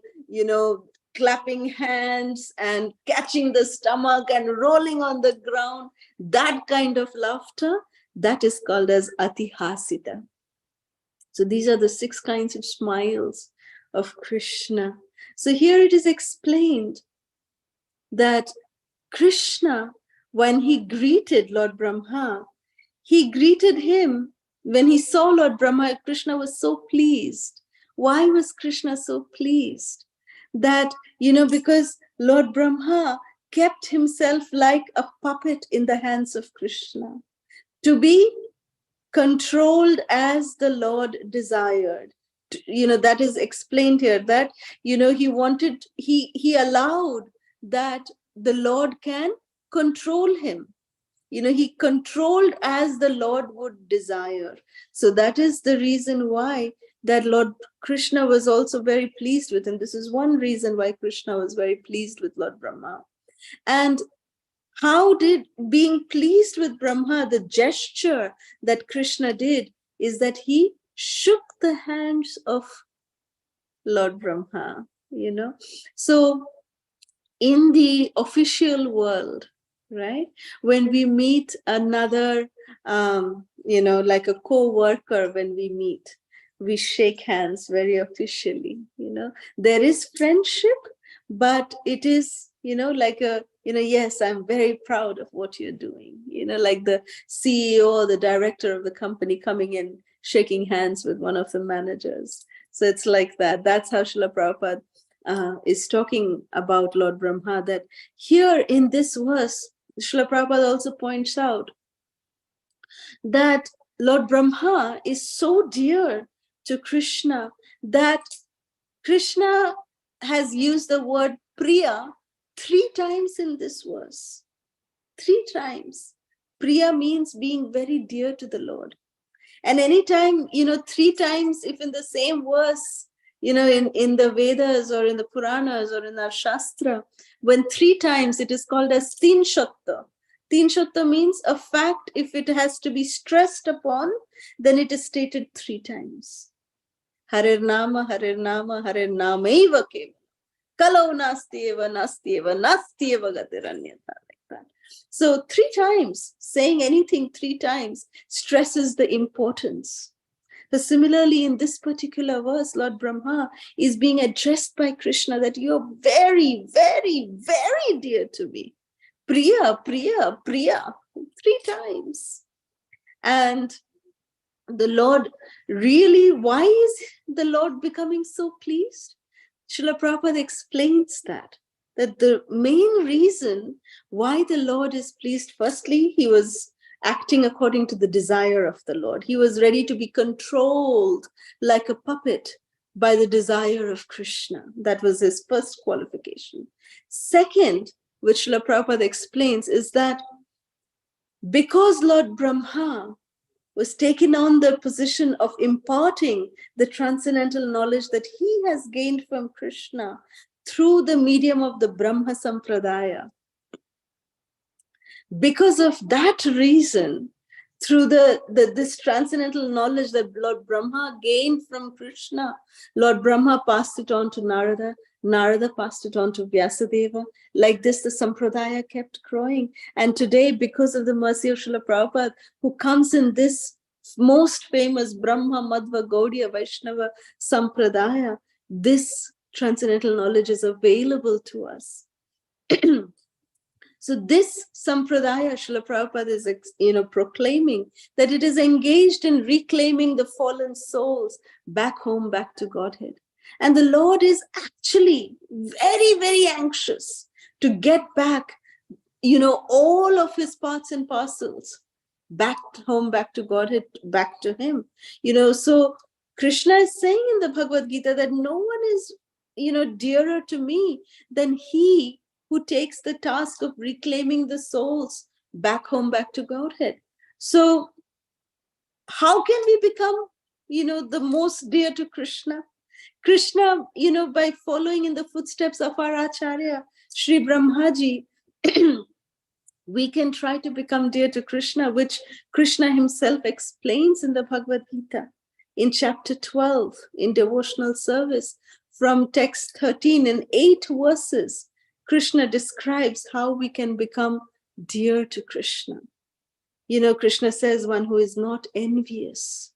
clapping hands and catching the stomach and rolling on the ground, that kind of laughter, that is called as atihasita. So these are the 6 kinds of smiles of Krishna. So here it is explained that Krishna, when he greeted Lord Brahma, he greeted him, when he saw Lord Brahma, Krishna was so pleased. Why was Krishna so pleased? That, because Lord Brahma kept himself like a puppet in the hands of Krishna, to be controlled as the Lord desired. That is explained here, that, he allowed that the Lord can control him. He controlled as the Lord would desire. So that is the reason why that Lord Krishna was also very pleased with him. This is one reason why Krishna was very pleased with Lord Brahma. And how did being pleased with Brahma, the gesture that Krishna did is that he shook the hands of Lord Brahma, So in the official world, right, when we meet another, like a co-worker, when we meet, we shake hands very officially, There is friendship, but it is like yes, I'm very proud of what you're doing, like the CEO or the director of the company coming in, shaking hands with one of the managers. So it's like that. That's how Srila Prabhupada is talking about Lord Brahma, that here in this verse, Srila Prabhupada also points out that Lord Brahma is so dear to Krishna that Krishna has used the word Priya 3 times in this verse. 3 times. Priya means being very dear to the Lord. And anytime, 3 times, if in the same verse, in the Vedas or in the Puranas or in our Shastra, when 3 times it is called as Tin Shatta. Tin Shatta means a fact, if it has to be stressed upon, then it is stated 3 times. Harir Nama, Harir Nama, Harir Namaiva Kevala. Kalau Nastyeva, Nastyeva, Nastyeva Gatiranyata. Like that. So 3 times, saying anything 3 times stresses the importance. So similarly, in this particular verse, Lord Brahma is being addressed by Krishna that you're very, very, very dear to me. Priya, Priya, Priya, 3 times. And the Lord really, why is the Lord becoming so pleased? Srila Prabhupada explains that the main reason why the Lord is pleased, firstly, he was acting according to the desire of the Lord. He was ready to be controlled like a puppet by the desire of Krishna. That was his first qualification. Second, which Srila Prabhupada explains, is that because Lord Brahma was taken on the position of imparting the transcendental knowledge that he has gained from Krishna through the medium of the Brahma Sampradaya. Because of that reason, through this transcendental knowledge that Lord Brahma gained from Krishna, Lord Brahma passed it on to Narada, Narada passed it on to Vyasadeva. Like this, the Sampradaya kept growing. And today, because of the mercy of Srila Prabhupada, who comes in this most famous Brahma Madhva Gaudiya Vaishnava Sampradaya, this transcendental knowledge is available to us. So this Sampradaya, Srila Prabhupada is proclaiming that it is engaged in reclaiming the fallen souls back home, back to Godhead. And the Lord is actually very, very anxious to get back, all of his parts and parcels back home, back to Godhead, back to him. So Krishna is saying in the Bhagavad Gita that no one is, dearer to me than he who takes the task of reclaiming the souls back home, back to Godhead. So how can we become, the most dear to Krishna? Krishna, by following in the footsteps of our Acharya, Sri Brahmaji, we can try to become dear to Krishna, which Krishna himself explains in the Bhagavad Gita in chapter 12, in devotional service, from text 13 in 8 verses. Krishna describes how we can become dear to Krishna. Krishna says, one who is not envious,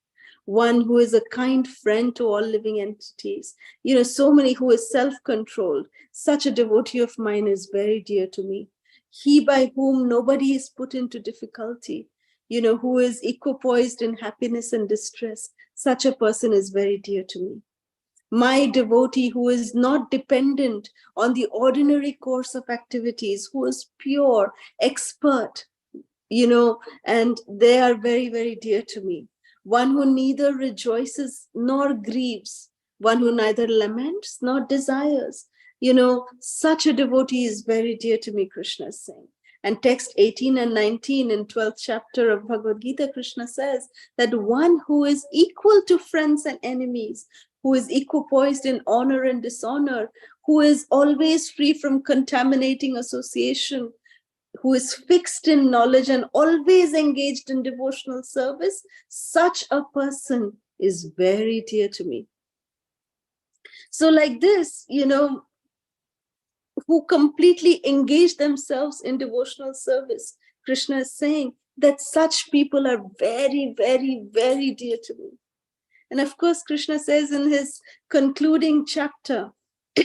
one who is a kind friend to all living entities, so many, who is self-controlled. Such a devotee of mine is very dear to me. He by whom nobody is put into difficulty, who is equipoised in happiness and distress. Such a person is very dear to me. My devotee who is not dependent on the ordinary course of activities, who is pure, expert, and they are very, very dear to me. One who neither rejoices nor grieves, one who neither laments nor desires. Such a devotee is very dear to me, Krishna is saying. And text 18 and 19 in 12th chapter of Bhagavad Gita, Krishna says that one who is equal to friends and enemies, who is equipoised in honor and dishonor, who is always free from contaminating association, who is fixed in knowledge and always engaged in devotional service, such a person is very dear to me. So like this, who completely engage themselves in devotional service, Krishna is saying that such people are very, very, very dear to me. And of course, Krishna says in his concluding chapter,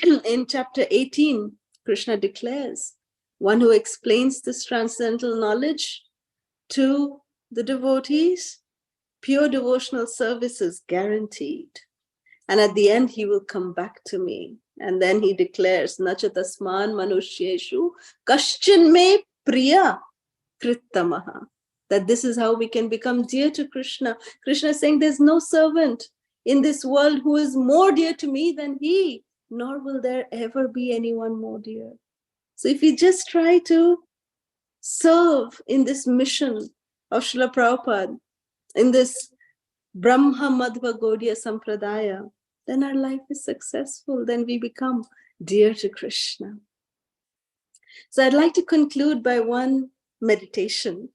in chapter 18, Krishna declares, one who explains this transcendental knowledge to the devotees, pure devotional service is guaranteed. And at the end, he will come back to me. And then he declares, Nachatasman manushyeshu kaschin me priya krittamaha. That this is how we can become dear to Krishna. Krishna is saying there's no servant in this world who is more dear to me than he, nor will there ever be anyone more dear. So if we just try to serve in this mission of Srila Prabhupada, in this Brahma Madhva Gaudiya Sampradaya, then our life is successful. Then we become dear to Krishna. So I'd like to conclude by one meditation,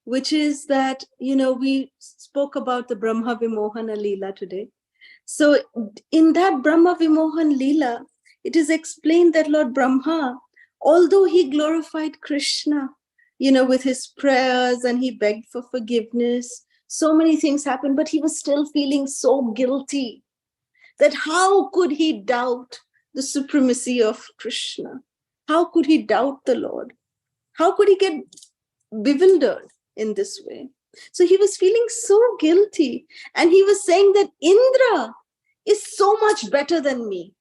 which is that, we spoke about the Brahma Vimohana Leela today. So in that Brahma Vimohan Leela, it is explained that Lord Brahma, although he glorified Krishna, with his prayers, and he begged for forgiveness, so many things happened, but he was still feeling so guilty that how could he doubt the supremacy of Krishna? How could he doubt the Lord? How could he get bewildered in this way? So he was feeling so guilty, and he was saying that Indra is so much better than me.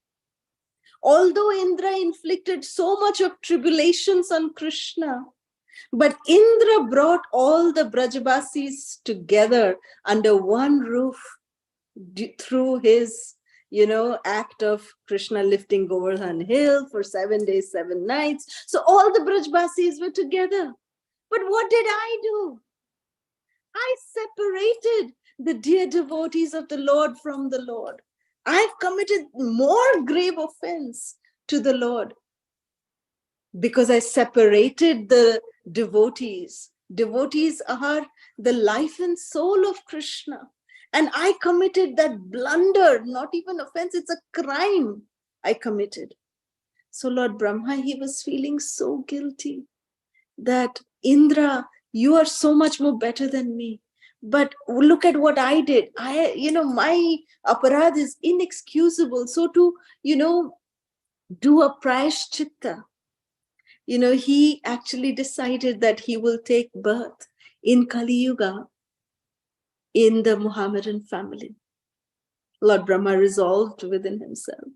Although Indra inflicted so much of tribulations on Krishna, but Indra brought all the Brajabasis together under one roof through his, act of Krishna lifting Govardhan Hill for 7 days, 7 nights. So all the Brajbasis were together. But what did I do? I separated the dear devotees of the Lord from the Lord. I've committed more grave offense to the Lord because I separated the devotees. Devotees are the life and soul of Krishna. And I committed that blunder, not even offense, it's a crime I committed. So Lord Brahma, he was feeling so guilty that Indra, you are so much more better than me. But look at what I did. My aparadh is inexcusable. So to, do a prayashchitta, he actually decided that he will take birth in Kali Yuga in the Muhammadan family. Lord Brahma resolved within himself.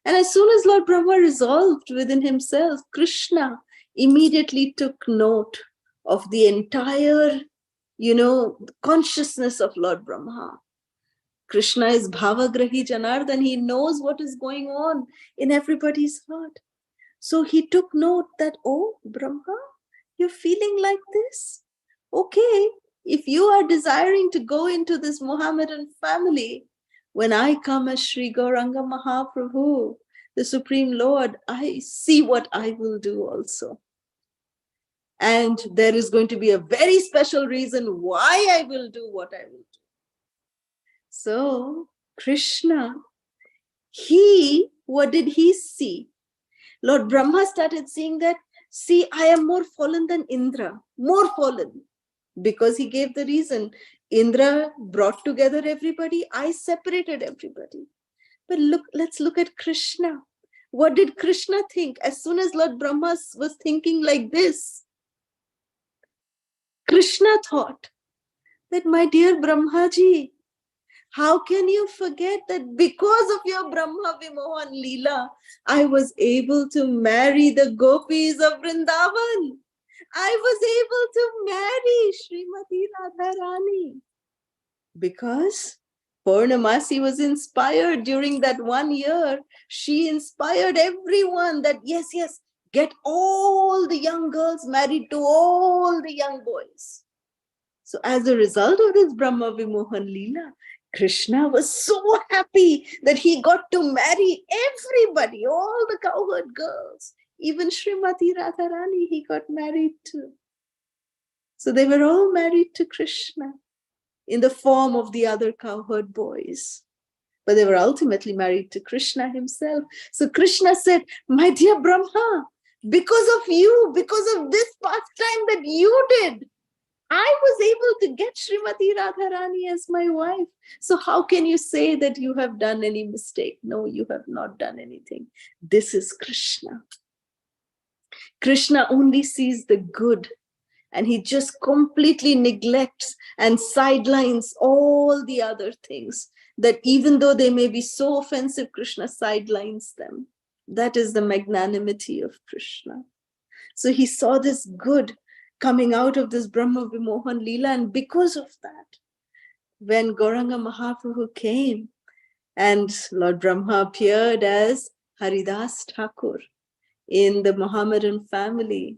And as soon as Lord Brahma resolved within himself, Krishna immediately took note of the entire, consciousness of Lord Brahma. Krishna is Bhavagrahi Janardhan. He knows what is going on in everybody's heart. So he took note that, oh, Brahma, you're feeling like this? Okay, if you are desiring to go into this Muhammadan family, when I come as Sri Gauranga Mahaprabhu, the Supreme Lord, I see what I will do also. And there is going to be a very special reason why I will do what I will do. So Krishna, what did he see? Lord Brahma started seeing that, see, I am more fallen than Indra, more fallen. Because he gave the reason. Indra brought together everybody, I separated everybody. But let's look at Krishna. What did Krishna think? As soon as Lord Brahma was thinking like this, Krishna thought that, my dear Brahmaji, how can you forget that because of your Brahma Vimohan Leela, I was able to marry the gopis of Vrindavan. I was able to marry Srimati Radharani. Because Purnamasi was inspired during that 1 year. She inspired everyone that, yes, get all the young girls married to all the young boys. So as a result of this Brahma Vimohan Leela, Krishna was so happy that he got to marry everybody, all the cowherd girls. Even Srimati Radharani, he got married to. So they were all married to Krishna in the form of the other cowherd boys. But they were ultimately married to Krishna himself. So Krishna said, my dear Brahma, because of you, because of this pastime that you did, I was able to get Srimati Radharani as my wife. So how can you say that you have done any mistake? No, you have not done anything. This is Krishna. Krishna only sees the good, and he just completely neglects and sidelines all the other things, that even though they may be so offensive, Krishna sidelines them. That is the magnanimity of Krishna. So he saw this good coming out of this Brahma Vimohan Leela, and because of that, when Gauranga Mahaprabhu came and Lord Brahma appeared as Haridas Thakur in the Mohammedan family,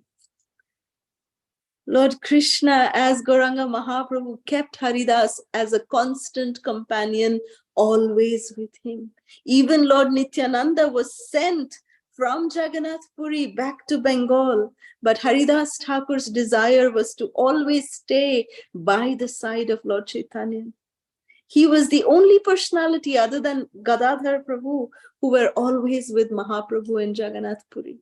Lord Krishna as Gauranga Mahaprabhu kept Haridas as a constant companion, always with him. Even Lord Nityananda was sent from Jagannath Puri back to Bengal, but Haridas Thakur's desire was to always stay by the side of Lord Chaitanya. He was the only personality other than Gadadhar Prabhu who were always with Mahaprabhu in Jagannath Puri.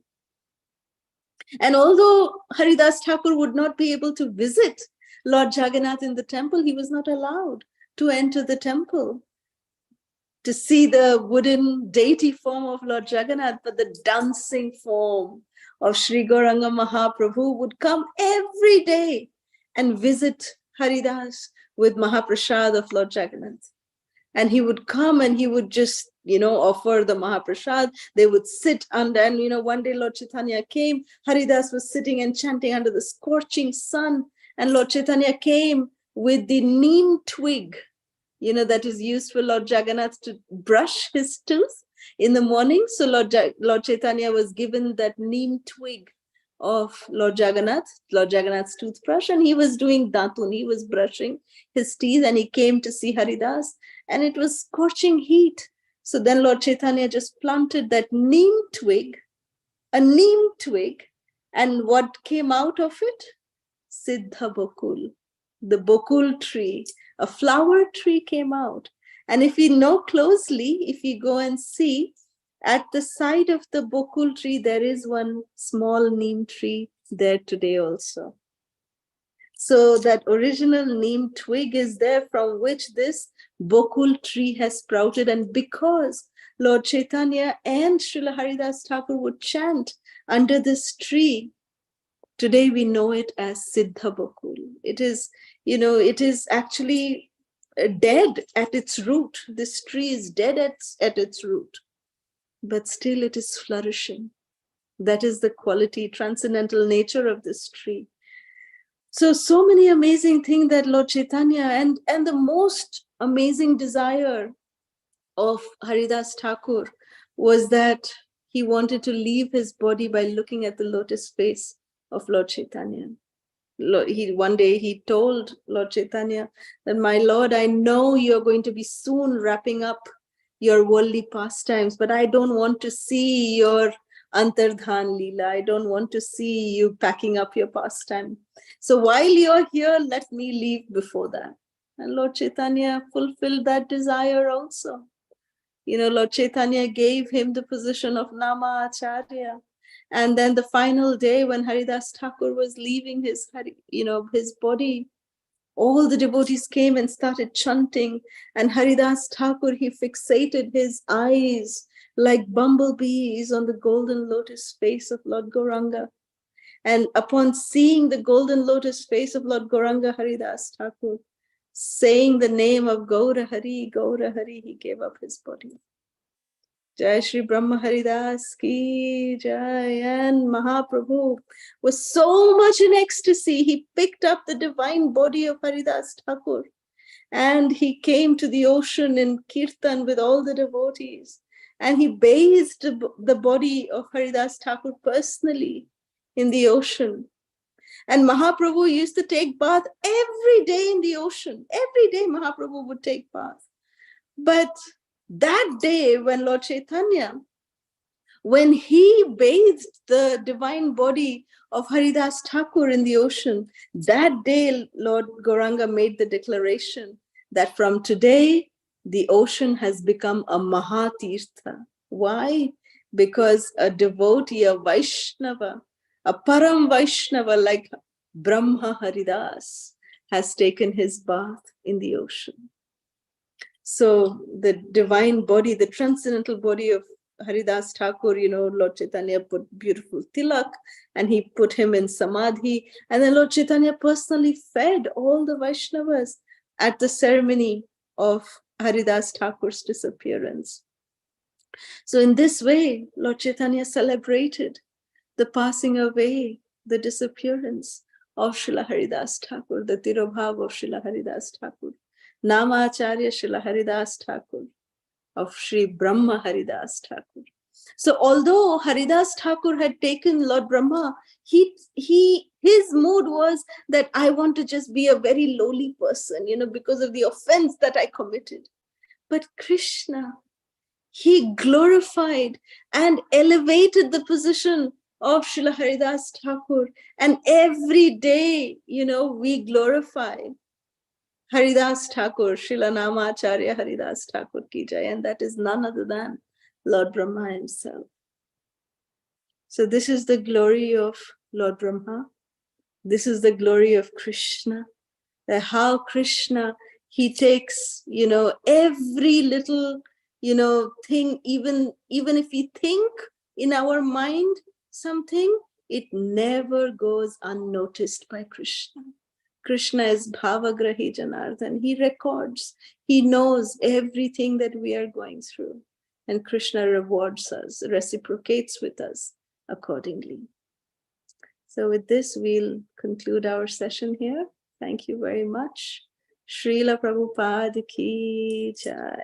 And although Haridas Thakur would not be able to visit Lord Jagannath in the temple, he was not allowed to enter the temple to see the wooden deity form of Lord Jagannath, but the dancing form of Sri Gauranga Mahaprabhu would come every day and visit Haridas with Mahaprasad of Lord Jagannath. And he would come and he would just, offer the Mahaprasad. They would sit under, and, one day Lord Chaitanya came, Haridas was sitting and chanting under the scorching sun. And Lord Chaitanya came with the neem twig, that is used for Lord Jagannath to brush his tooth in the morning. So Lord Chaitanya was given that neem twig of Lord Jagannath's toothbrush, and he was doing datun, he was brushing his teeth, and he came to see Haridas, and it was scorching heat. So then Lord Chaitanya just planted that neem twig, and what came out of it? Siddha Bokul, the Bokul tree, a flower tree came out. And if you know closely, if you go and see, at the side of the Bokul tree, there is one small neem tree there today also. So that original neem twig is there from which this Bokul tree has sprouted. And because Lord Chaitanya and Srila Haridas Thakur would chant under this tree, today we know it as Siddha Bokul. It is actually dead at its root. This tree is dead at its root, but still it is flourishing. That is the quality, transcendental nature of this tree. So many amazing things that Lord Chaitanya, and the most amazing desire of Haridas Thakur was that he wanted to leave his body by looking at the lotus face of Lord Chaitanya. One day he told Lord Chaitanya that, my Lord, I know you're going to be soon wrapping up your worldly pastimes, but I don't want to see your Antardhan Leela. I don't want to see you packing up your pastime. So while you're here, let me leave before that. And Lord Chaitanya fulfilled that desire also. Lord Chaitanya gave him the position of Nama Acharya. And then the final day when Haridas Thakur was leaving his body, all the devotees came and started chanting. And Haridas Thakur, he fixated his eyes like bumblebees on the golden lotus face of Lord Gauranga. And upon seeing the golden lotus face of Lord Gauranga, Haridas Thakur, saying the name of Gaura Hari, he gave up his body. Jai Shri Brahma Haridas ki Jai. And Mahaprabhu was so much in ecstasy, he picked up the divine body of Haridas Thakur and he came to the ocean in Kirtan with all the devotees, and he bathed the body of Haridas Thakur personally in the ocean. And Mahaprabhu used to take bath every day in the ocean. Every day Mahaprabhu would take bath. But that day when Lord Chaitanya, when he bathed the divine body of Haridas Thakur in the ocean, that day Lord Gauranga made the declaration that from today, the ocean has become a Mahatirtha. Why? Because a devotee, a Vaishnava, a Param Vaishnava like Brahma Haridas has taken his bath in the ocean. So the divine body, the transcendental body of Haridas Thakur, Lord Chaitanya put beautiful tilak and he put him in samadhi. And then Lord Chaitanya personally fed all the Vaishnavas at the ceremony of Haridas Thakur's disappearance. So in this way, Lord Chaitanya celebrated the passing away, the disappearance of Srila Haridas Thakur, the Tirobhav of Srila Haridas Thakur, Namacharya Srila Haridas Thakur, of Sri Brahma Haridas Thakur. So although Haridas Thakur had taken Lord Brahma, his mood was that I want to just be a very lowly person, because of the offense that I committed. But Krishna, he glorified and elevated the position of Srila Haridas Thakur. And every day, we glorify Haridas Thakur, Srila Namacharya Haridas Thakur ki jai, and that is none other than Lord Brahma himself. So this is the glory of Lord Brahma. This is the glory of Krishna. That how Krishna, he takes, every little, thing, even if we think in our mind something, it never goes unnoticed by Krishna. Krishna is Bhavagrahi Janardhan. He records. He knows everything that we are going through. And Krishna rewards us, reciprocates with us accordingly. So with this, we'll conclude our session here. Thank you very much. Srila Prabhupada ki jai.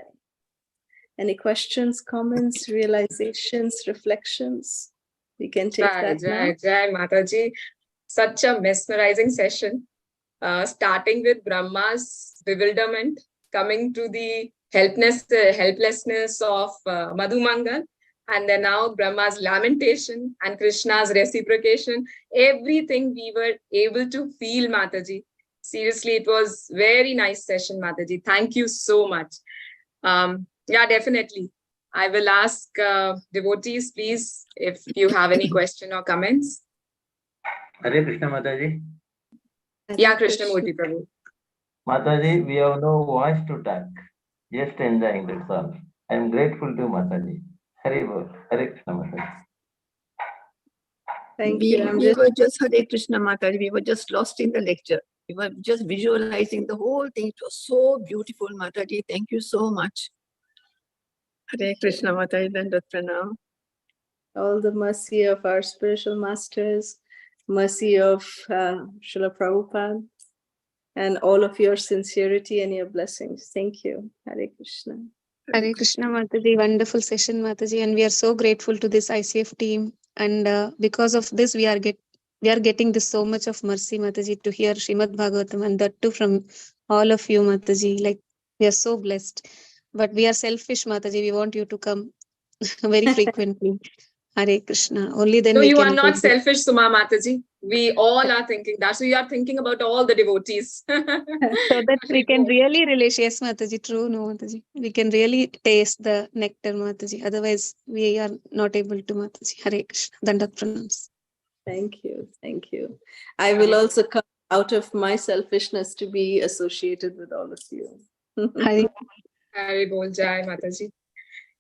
Any questions, comments, realizations, reflections? We can take that now. Jai Mataji. Such a mesmerizing session. Starting with Brahma's bewilderment, coming to the helplessness of Madhumangal, and then now Brahma's lamentation and Krishna's reciprocation. Everything we were able to feel, Mataji. Seriously, it was very nice session, Mataji. Thank you so much. Yeah, definitely. I will ask devotees, please, if you have any question or comments. Hare Krishna Mataji. Yeah, Krishnamurti Prabhu. Mataji, we have no voice to talk. Just enjoying, that's all. I am grateful to Mataji. Hare Bol. Hare Krishna Mataji. Thank We you. were just Hare Krishna Mataji. We were just lost in the lecture. We were just visualizing the whole thing. It was so beautiful, Mataji. Thank you so much. Hare Krishna Mataji, Dandat Pranam. All the mercy of our spiritual masters, mercy of Srila Prabhupada, and all of your sincerity and your blessings. Thank you. Hare Krishna. Hare Krishna Mataji, wonderful session Mataji, and we are so grateful to this ICF team. And because of this, we are getting this so much of mercy Mataji to hear Shrimad Bhagavatam, and that too from all of you Mataji. Like, we are so blessed. But we are selfish Mataji. We want you to come very frequently. Hare Krishna. Only then No, we you can are not get selfish, Suma Mataji. We all are thinking that. So you are thinking about all the devotees. so that we can really relate. Yes, Mataji, true, no, Mataji. We can really taste the nectar, Mataji. Otherwise, we are not able to, Mataji. Hare Krishna. Dandat pranams. Thank you. Thank you. I will also come out of my selfishness to be associated with all of you. Hare Bol Jai Mataji.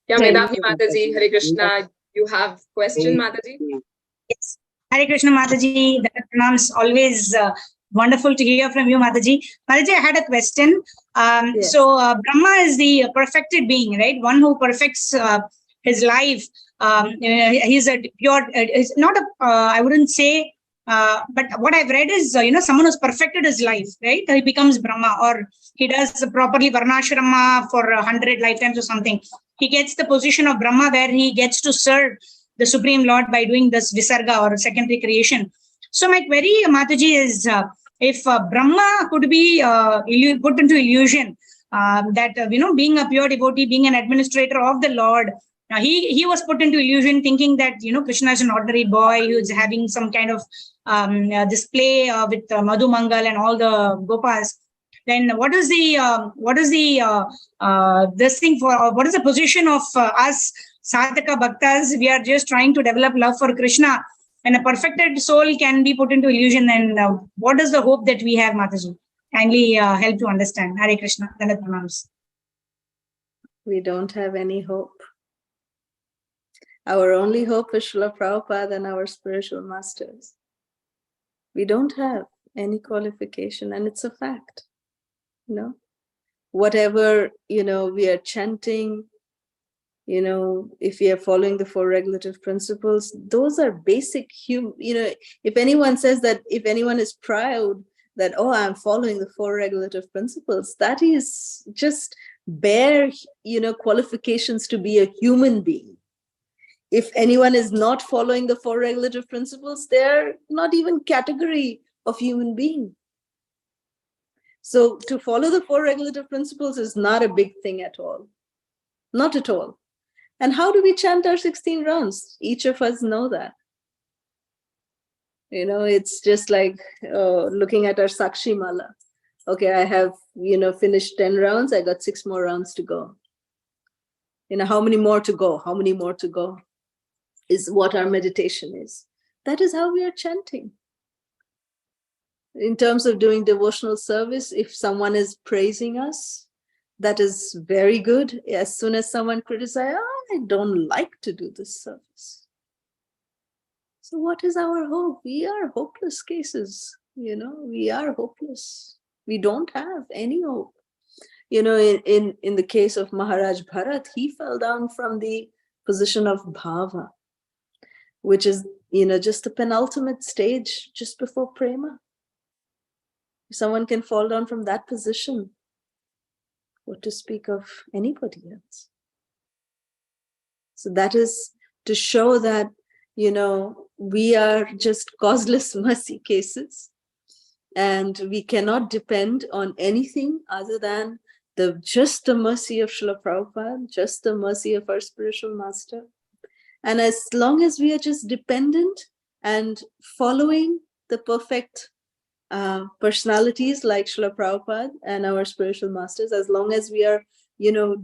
Yeah, Medhavi Mataji, Hare Krishna. You have question, Mataji? Yes. Hare Krishna Mataji. Pranams. Always wonderful to hear from you, Mataji. Mataji, I had a question. Yes. So Brahma is the perfected being, right? One who perfects his life. He's a pure, it's not a, I wouldn't say, but what I've read is, someone who's perfected his life, right? He becomes Brahma, or he does properly Varnashrama for 100 lifetimes or something. He gets the position of Brahma where he gets to serve the Supreme Lord by doing this Visarga or secondary creation. So my query, Mataji, is if Brahma could be put into illusion, that, being a pure devotee, being an administrator of the Lord, he was put into illusion thinking that, Krishna is an ordinary boy who's having some kind of display with Madhu Mangal and all the Gopas. Then what is the this thing for, what is the position of us sadhaka bhaktas? We are just trying to develop love for Krishna, and a perfected soul can be put into illusion. Then what is the hope that we have, Mataji? Kindly help to understand. Hare Krishna. Dandat pranams. We don't have any hope. Our only hope is Srila Prabhupada and our spiritual masters. We don't have any qualification, and it's a fact. Whatever, we are chanting, if we are following the 4 regulative principles, those are basic human, if anyone says that, if anyone is proud that, oh, I'm following the 4 regulative principles, that is just bare, qualifications to be a human being. If anyone is not following the 4 regulative principles, they're not even category of human being. So to follow the 4 regulative principles is not a big thing at all. Not at all. And how do we chant our 16 rounds? Each of us know that. It's just like looking at our Sakshi Mala. Okay, I have, finished 10 rounds. I got 6 more rounds to go. How many more to go? How many more to go is what our meditation is. That is how we are chanting. In terms of doing devotional service, if someone is praising us, that is very good. As soon as someone criticizes, I don't like to do this service. So what is our hope? We are hopeless cases. We are hopeless. We don't have any hope. In the case of Maharaj Bharat, he fell down from the position of bhava, which is, just the penultimate stage just before prema. If someone can fall down from that position, what to speak of anybody else? So that is to show that, we are just causeless mercy cases, and we cannot depend on anything other than just the mercy of Srila Prabhupada, just the mercy of our spiritual master. And as long as we are just dependent and following the perfect personalities like Srila Prabhupada and our spiritual masters, as long as we are,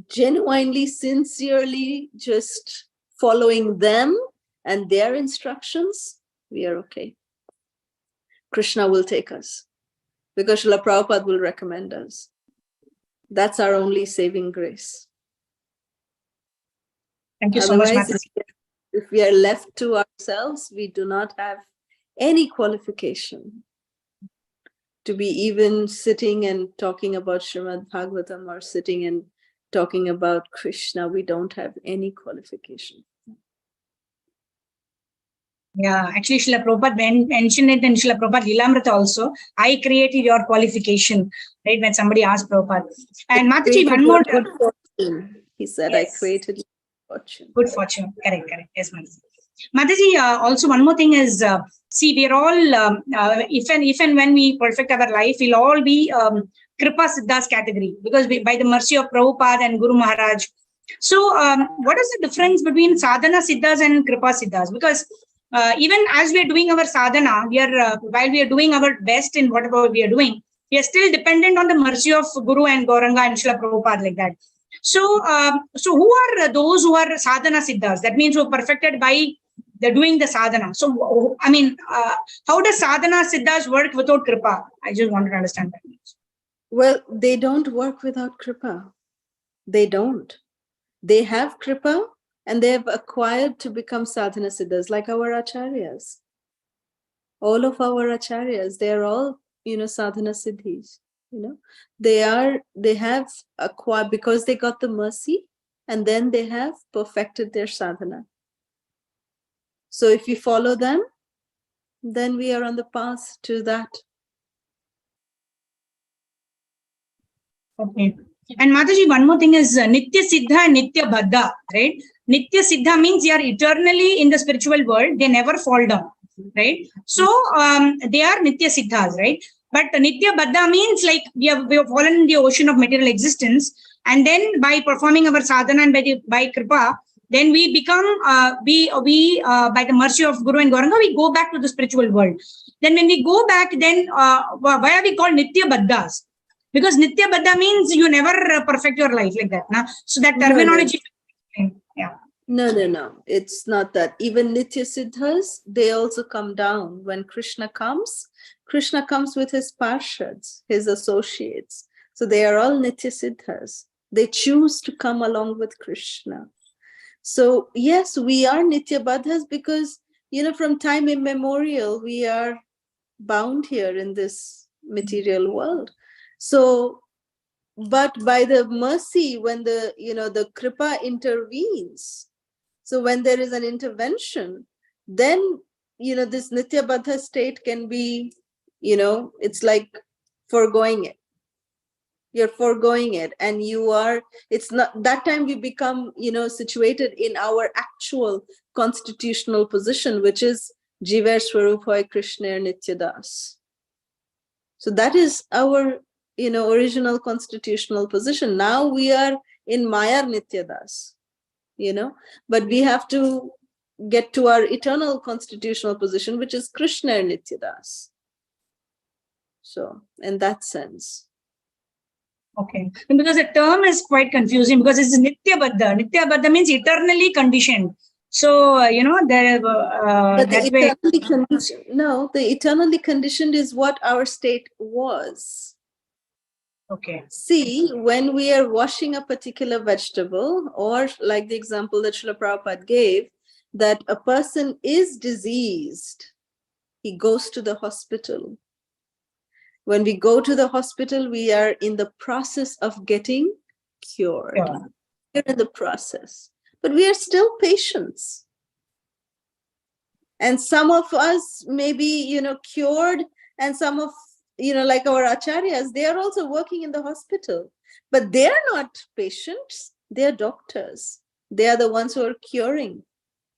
genuinely, sincerely just following them and their instructions, we are okay. Krishna will take us because Srila Prabhupada will recommend us. That's our only saving grace. Thank you so much, Otherwise, Mataji. if we are left to ourselves, we do not have any qualification to be even sitting and talking about Shrimad Bhagavatam or sitting and talking about Krishna. We don't have any qualification. Yeah, actually, Srila Prabhupada mentioned it in Srila Prabhupada Lilamrita also. I created your qualification, right? When somebody asked Prabhupada. And Mataji, one more. Good fortune. He said, yes. I created fortune. Good fortune. Correct. Yes, Mataji. Mataji, also one more thing is, see, we're all, if and when we perfect our life, we'll all be Kripa Siddhas category, because by the mercy of Prabhupada and Guru Maharaj. So, what is the difference between Sadhana Siddhas and Kripa Siddhas? Because even as we are doing our sadhana, while we are doing our best in whatever we are doing, we are still dependent on the mercy of Guru and Gauranga and Srila Prabhupada, like that. So, who are those who are sadhana siddhas? That means who are perfected by doing the sadhana. So, I mean, how does sadhana siddhas work without kripa? I just want to understand that. Well, they don't work without kripa. They don't. They have kripa, and they have acquired to become sadhana siddhas, like our acharyas. All of our acharyas, they are all, sadhana siddhis. They have acquired because they got the mercy, and then they have perfected their sadhana. So if we follow them, then we are on the path to that. Okay. And Mataji, one more thing is Nitya Siddha and Nitya Baddha, right? Nitya Siddha means they are eternally in the spiritual world. They never fall down, right? So they are Nitya Siddhas, right? But Nitya Baddha means like we have fallen in the ocean of material existence, and then by performing our sadhana and by kripa, then we become by the mercy of Guru and Gauranga, we go back to the spiritual world. Then when we go back, then why are we called Nitya Baddhas? Because Nitya Baddha means you never perfect your life like that. Na? So that terminology. No. Yeah. No. It's not that. Even Nitya Siddhas, they also come down. When Krishna comes with his parshads, his associates. So they are all Nitya Siddhas. They choose to come along with Krishna. So yes, we are Nityabadhas because, from time immemorial, we are bound here in this material world. So, but by the mercy, when the kripa intervenes, so when there is an intervention, then, this Nityabadha state can be, it's like foregoing it. You're foregoing it, and it's not that time we become, situated in our actual constitutional position, which is Jiver Swarupai Krishna Nityadas. So that is our, original constitutional position. Now we are in Maya Nityadas, but we have to get to our eternal constitutional position, which is Krishna Nityadas. So in that sense. Okay, and because the term is quite confusing because it's Nityabadha. Nityabadha means eternally conditioned. So, there but that the eternally conditioned is what our state was. Okay. See, when we are washing a particular vegetable, or like the example that Srila Prabhupada gave, that a person is diseased, he goes to the hospital. When we go to the hospital, we are in the process of getting cured. Yeah. We're in the process, but we are still patients. And some of us may be, cured, and some of, like our acharyas, they are also working in the hospital, but they are not patients, they are doctors. They are the ones who are curing.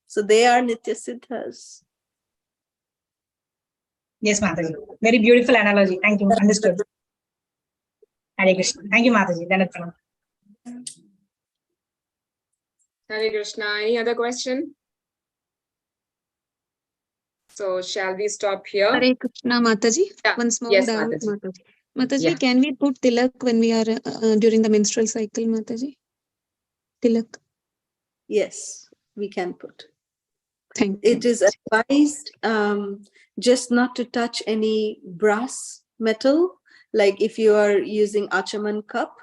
So they are Nitya Siddhas. Yes, Mataji. Very beautiful analogy. Thank you. Understood. Hare Krishna. Thank you, Mataji. Dandavat. Hare Krishna. Any other question? So shall we stop here? Hare Krishna, Mataji. Yeah. One small Yes, doubt, Mataji. Mataji, Yeah. can we put tilak when we are during the menstrual cycle, Mataji? Tilak. Yes, we can put. Thank you. It is advised just not to touch any brass metal. Like if you are using Achaman cup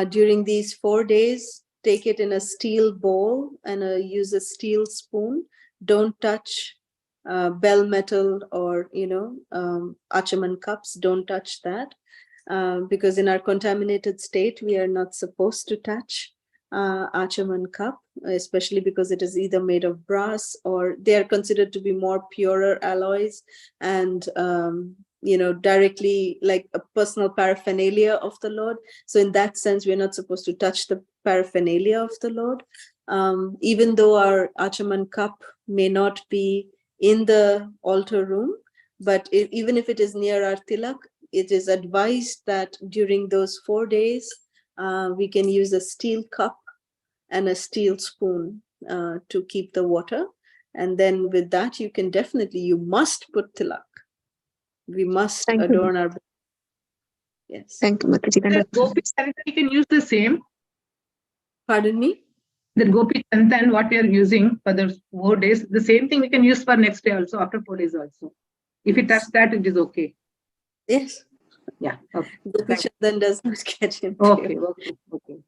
during these 4 days, take it in a steel bowl and use a steel spoon. Don't touch bell metal or, Achaman cups. Don't touch that because in our contaminated state, we are not supposed to touch Achaman cup, especially because it is either made of brass or they are considered to be more purer alloys and directly like a personal paraphernalia of the Lord. So in that sense, we're not supposed to touch the paraphernalia of the Lord. Even though our Achaman cup may not be in the altar room, but even if it is near our tilak, it is advised that during those 4 days, we can use a steel cup and a steel spoon to keep the water. And then with that, you must put tilak. We must adorn our. Yes. Thank you, Mataji. Gopi Chanta, you can use the same. Pardon me? The Gopi Chanta and what we are using for the 4 days, the same thing we can use for next day also, after 4 days also. If you touch that, it is okay. Yes. Yeah. Okay. Gopi Chandan does not get impure. Okay.